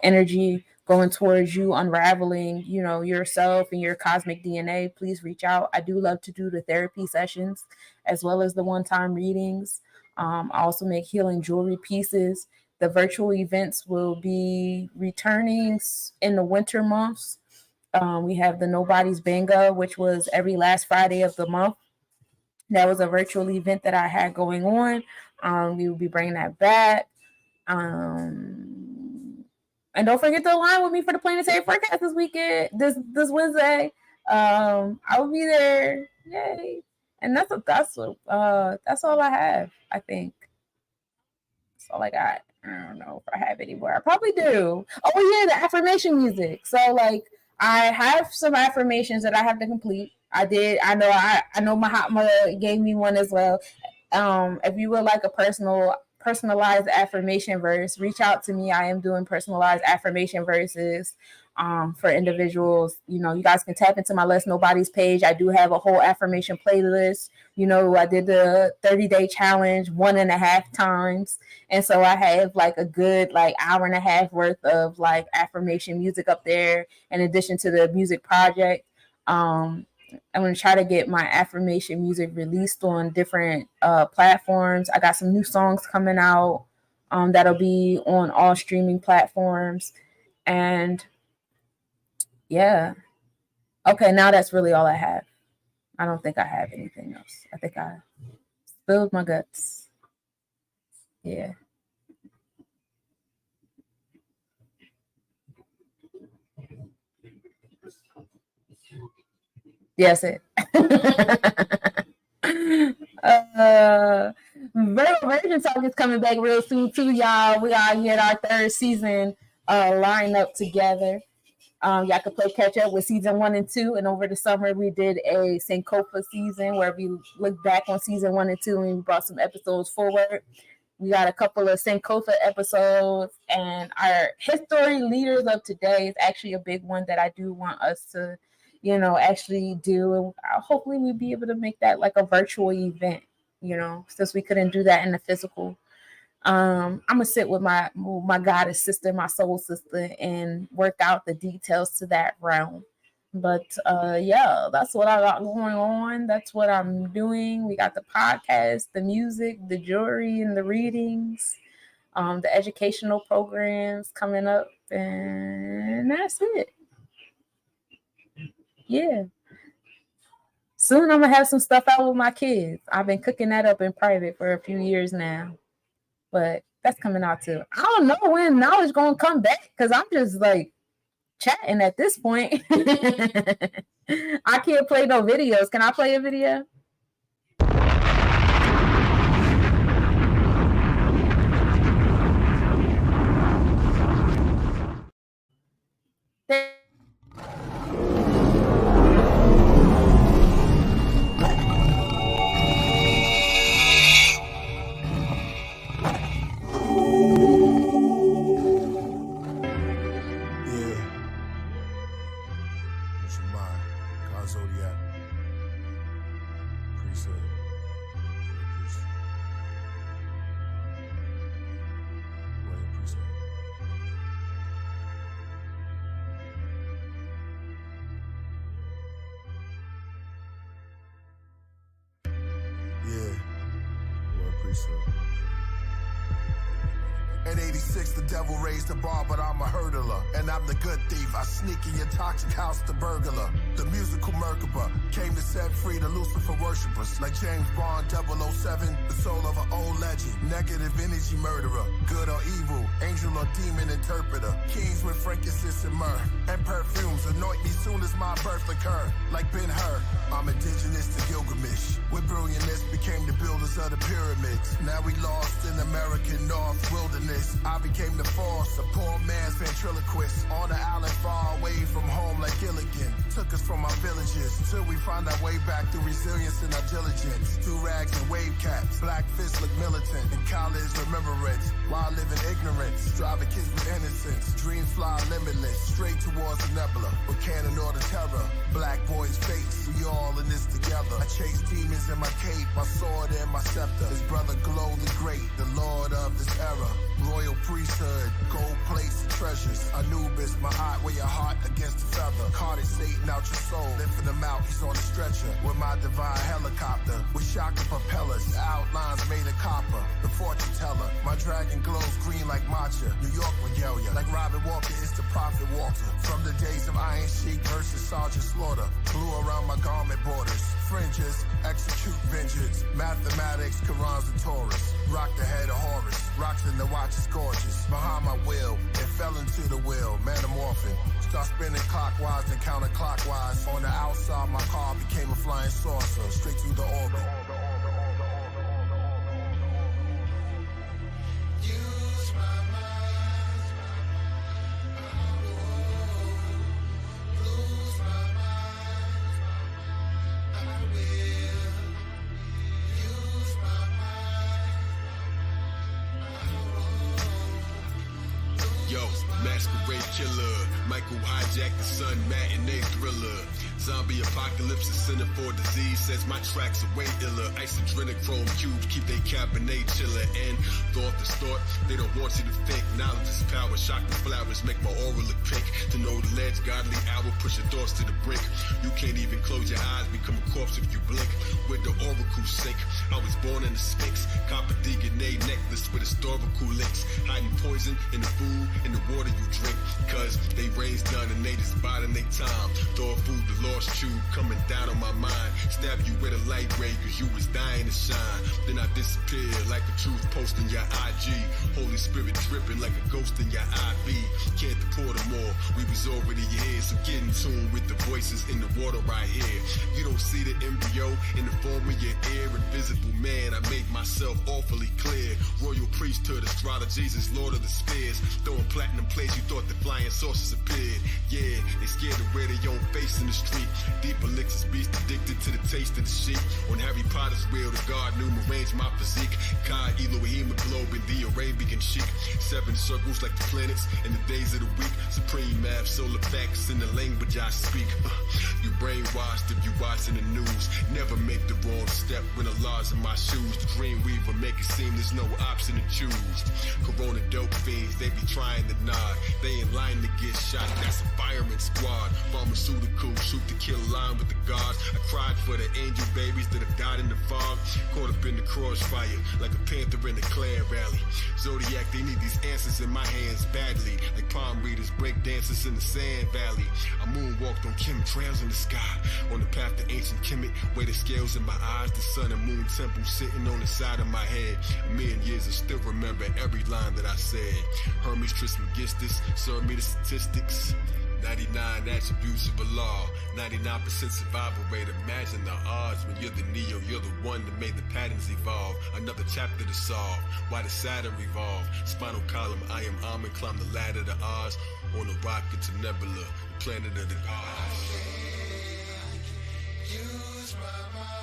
energy going towards you, unraveling, yourself and your cosmic DNA, please reach out. I do love to do the therapy sessions as well as the one-time readings. I also make healing jewelry pieces. The virtual events will be returning in the winter months. We have the Nobodies Benga, which was every last Friday of the month. That was a virtual event that I had going on. We will be bringing that back. And don't forget to align with me for the planetary forecast this weekend, this Wednesday. I will be there. Yay. And that's all I have, I think. That's all I got. I don't know if I have any more. I probably do. Oh yeah, the affirmation music. So I have some affirmations that I have to complete. I did. I know Mahatma gave me one as well. If you would like a personalized affirmation verse, reach out to me. I am doing personalized affirmation verses for individuals. You guys can tap into my Let's Nobodies page. I do have a whole affirmation playlist. I did the 30-day challenge 1.5 times. And so I have a good hour and a half worth of affirmation music up there in addition to the music project. I'm going to try to get my affirmation music released on different platforms. I got some new songs coming out that'll be on all streaming platforms. And yeah. Okay, now that's really all I have. I don't think I have anything else. I think I spilled my guts. Yeah. Yes, it. Virgin Talk is coming back real soon too, y'all. We are getting our 3rd season lined up together. Y'all can play catch up with season 1 and 2. And over the summer, we did a Sankofa season where we looked back on season 1 and 2 and we brought some episodes forward. We got a couple of Sankofa episodes, and our history leaders of today is actually a big one that I do want us to, actually do. And hopefully we'll be able to make that a virtual event, since we couldn't do that in the physical. I'm gonna sit with my goddess sister, my soul sister, and work out the details to that realm. But yeah, that's what I got going on. That's what I'm doing. We got the podcast, the music, the jewelry, and the readings, the educational programs coming up, and that's it. Yeah. Soon I'm gonna have some stuff out with my kids. I've been cooking that up in private for a few years now. But that's coming out too. I don't know when knowledge gonna come back because I'm just chatting at this point. I can't play no videos. Can I play a video? In 86, the devil raised the bar, but I'm a hurdler, and I'm the good thief. I sneak in your toxic house, the burglar. The musical Merkaba came to set free the Lucifer worshippers. Like James Bond 007, the soul of an old legend. Negative energy murderer, good or evil, angel or demon interpreter. Kings with frankincense and myrrh, and perfumes anoint me soon as my birth occur. Like Ben-Hur, I'm indigenous to Gilgamesh. With brilliantness became the builders of the pyramids. Now we lost in American North wilderness. I became the force, a poor man's ventriloquist. On the island far away from home like Gilligan. Took us from our villages till we find our way back through resilience and our diligence. Through rags and wave caps, black fists look militant. In college remembrance, while living ignorance. Driving kids with innocence, dreams fly limitless. Straight towards the nebula, with cannon or the terror. Black boys face, we all in this together. I chase demons in my cape, my sword and my scepter. His brother Glow the Great, the lord of this era. Royal priesthood, gold plates and treasures. Anubis, my eye, weigh your heart against the feather. Carted Satan out your soul, lifting him out, he's on the stretcher. With my divine helicopter, with shocking propellers, outlines made of copper. The fortune teller, my dragon glows green like matcha. New York regalia, like Robin Walker is the prophet Walter. From the days of Iron Sheik versus Sergeant Slaughter. Blue around my garment borders, fringes, execute vengeance. Mathematics, Qurans and Taurus. Rock the head of Horus, rocks in the watch is gorgeous. Behind my will, it fell into the wheel, metamorphing. Start spinning clockwise and counterclockwise. On the outside, my car became a flying saucer, straight through the orbit. Use my mind, lose my mind, I will use my mind, Yo, masquerade killer, Michael hijack the sun, matinee thriller. Zombie apocalypse is center for disease. Says my tracks are way iller. Isodrenochrome cubes keep they cabernet chiller. And thought is thought, they don't want you to think. Knowledge is power, shocking flowers make my aura look pink. To know the ledge, godly hour, push your thoughts to the brink. You can't even close your eyes, become a corpse if you blink. Where the oracle sink, I was born in the Sphinx. Copper DNA necklace with historical links. Hiding poison in the food, in the water you drink. Cause they raised done and they just biding their time. Throw food the lost tube coming down on my mind. Stab you with a light ray cause you was dying to shine. Then I disappeared like a truth post in your IG. Holy Spirit dripping like a ghost in your IV. Can't deport them all, we was already here. So get in tune with the voices in the water right here. You don't see the embryo in the form of your ear. Invisible man, I make myself awfully clear. Royal priesthood, astrologist is Lord of the Spheres. Throwing platinum plates, you thought the flying saucers appeared. Yeah, they scared to wear their own face in the street. Deep elixirs, beast addicted to the taste of the sheep. On Harry Potter's wheel, the god knew arrange my physique. Kai, Elohim, hemoglobin, the Arabian chic. 7 circles like the planets in the days of the week. Supreme math, solar facts in the language I speak. You brainwashed if you watching the news. Never make the wrong step when the law's in my shoes. The dream weaver make it seem there's no option to choose. Corona dope fiends, they be trying to nod. They in line to get shot, that's a fireman squad. Pharmaceutical, shoot to kill line with the gods. I cried for the angel babies that have died in the fog. Caught up in the crossfire like a panther in a Klan rally. Zodiac, they need these answers in my hands badly. Like palm readers, break dancers in the sand valley. I moonwalked on chemtrails in the sky. On the path to ancient Kemet, where the scales in my eyes. The sun and moon temple sitting on the side of my head. A million years I still remember every line that I said. Hermes Trismegistus, serve me the statistics. 99 attributes of Allah, 99% survival rate. Imagine the odds when you're the Neo, you're the one that made the patterns evolve. Another chapter to solve, why did Saturn revolve? Spinal column, I am Amen, climb the ladder to Oz. On a rocket to Nebula, the planet of the gods. use my mind.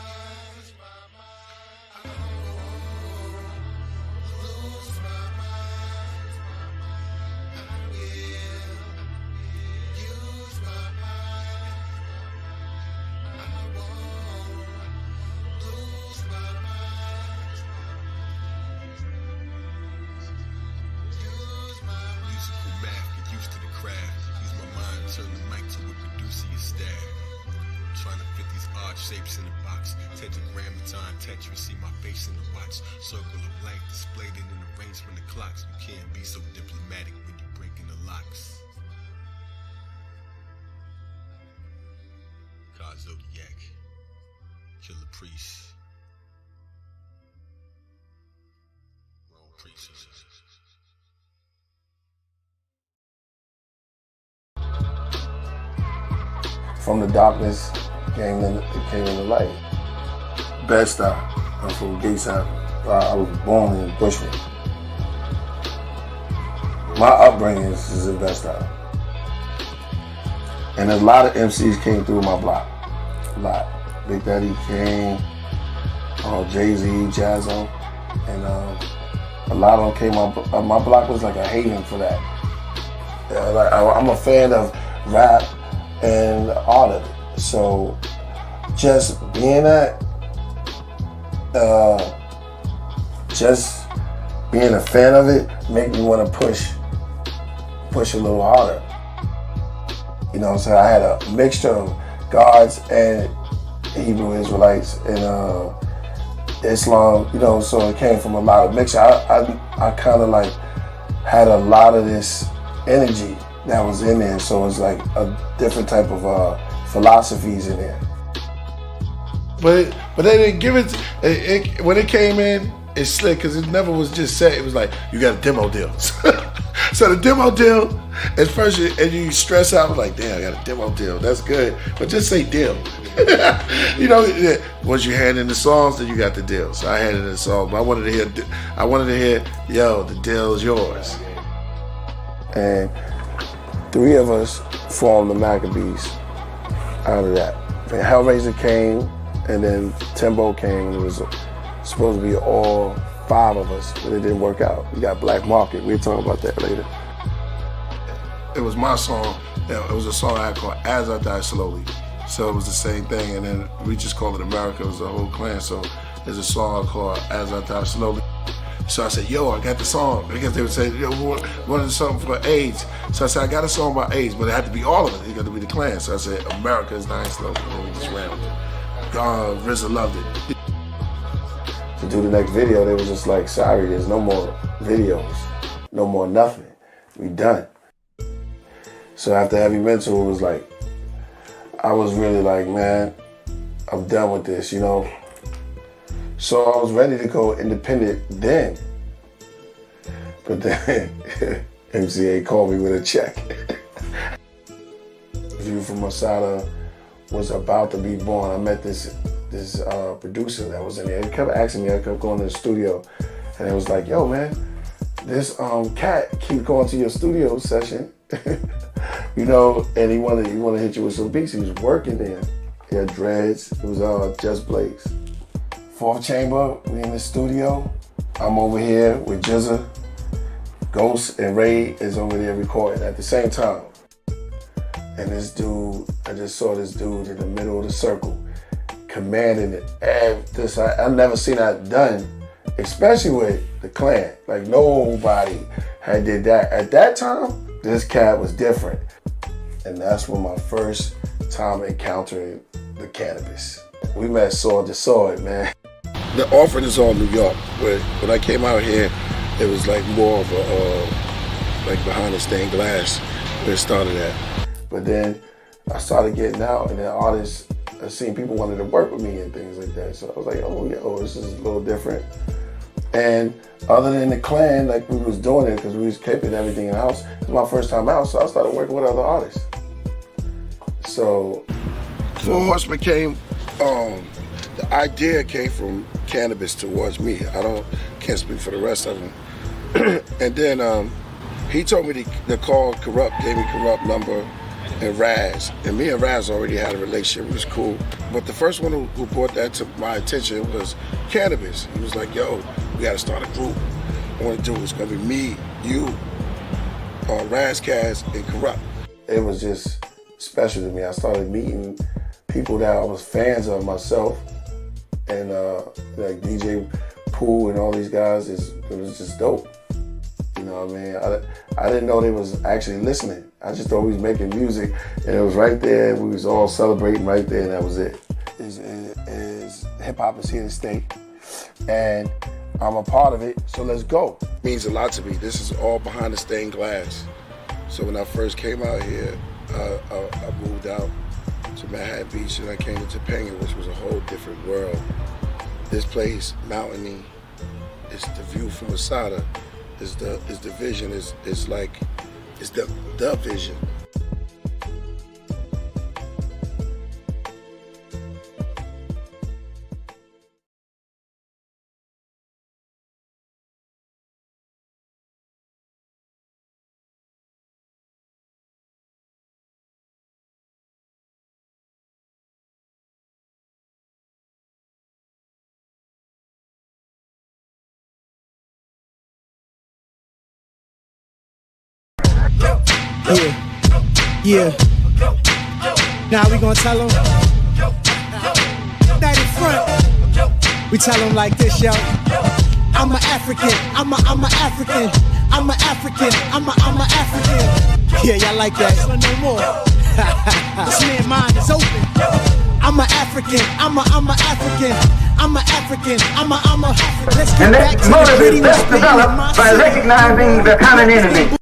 Shapes in the box, tetragrammaton, tetra, see my face in the watch. Circle of life displayed in an arrangement of clocks. You can't be so diplomatic when you're breaking the locks. God Zodiac, Killer Priest, World Preacher. From the darkness came in the light. Best I'm from Gateside. I was born in Bushman. My upbringing is in Best-Style. And a lot of MCs came through my block. A lot. Big Daddy Kane, Jay-Z, Jazzo, and a lot of them came up. My block was like a haven for that. I'm a fan of rap and art of it. So just being that, just being a fan of it made me want to push a little harder. You know what I'm saying? I had a mixture of Guards and Hebrew Israelites and Islam, you know, so it came from a lot of mixture. I kind of like had a lot of this energy that was in there, so it's like a different type of philosophies in there. But they didn't give it when it came in. It's slick because it never was just set. It was like you got a demo deal. So the demo deal, at first, and you stress out like, damn, I got a demo deal. That's good, but just say deal. You know, once you hand in the songs, then you got the deal. So I handed in the song, but I wanted to hear, yo, the deal is yours. And 3 of us formed the Maccabees out of that. And Hellraiser came, and then Timbo came, and it was supposed to be all 5 of us, but it didn't work out. We got Black Market. We'll talk about that later. It was my song. It was a song I had called As I Die Slowly. So it was the same thing, and then we just called it America. It was the whole clan. So there's a song called As I Die Slowly. So I said, yo, I got the song. Because they would say, yo, we wanted something for AIDS. So I said, I got a song about AIDS, but it had to be all of it. It got to be the clan. So I said, America is dying slowly. And then we just ran with it. RZA loved it. To do the next video, they was just like, sorry, there's no more videos, no more nothing. We done. So after Heavy Mental, it was like, I was really like, man, I'm done with this, you know? So I was ready to go independent then. But then MCA called me with a check. View from Masada was about to be born. I met this producer that was in there. He kept asking me, I kept going to the studio, and it was like, yo, man, this cat keep going to your studio session, you know, and he wanted to hit you with some beats. He was working there. He had dreads. It was Just Blaze. 4th Chamber, we in the studio. I'm over here with Jizza. Ghost and Ray is over there recording at the same time. And this dude, I just saw this dude in the middle of the circle, commanding it. And this, I've never seen that done, especially with the clan. Like nobody had did that. At that time, this cat was different. And that's when my first time encountering the cannabis. We met sword to sword, man. The offering is all New York. When I came out here, it was like more of a, like behind the stained glass where it started at. But then I started getting out, and then artists, I seen people wanted to work with me and things like that. So I was like, oh, yo, this is a little different. And other than the clan, like we was doing it because we was keeping everything in the house. It was my first time out, so I started working with other artists. So Four Horsemen came, the idea came from cannabis towards me. Can't speak for the rest of them. And then he told me to call Corrupt, gave me Corrupt number, and Raz. And me and Raz already had a relationship. It was cool. But the first one who brought that to my attention was cannabis. He was like, yo, we got to start a group. I want to do it. It's going to be me, you, Raz, Kaz, and Corrupt. It was just special to me. I started meeting people that I was fans of myself. And like DJ Pooh and all these guys, it was just dope. You know what I mean? I didn't know they was actually listening. I just thought we was making music, and it was right there. We was all celebrating right there, and that was it. Hip hop is here to stay, and I'm a part of it. So let's go. It means a lot to me. This is all behind the stained glass. So when I first came out here, I moved out to Manhattan Beach, and I came to Topanga, which was a whole different world. This place, mountainy, it's the view from Masada, is the vision, is like, it's the vision. Yeah. Now we gonna tell them. That in front. We tell them like this, yo. I'm an African. I'm a African. I'm an African. I'm a African. Yeah, y'all like that? No more. This man's mind is open. I'm an African. I'm a African. I'm an African. I'm a. Let's get back to the motive is best developed by recognizing the common enemy.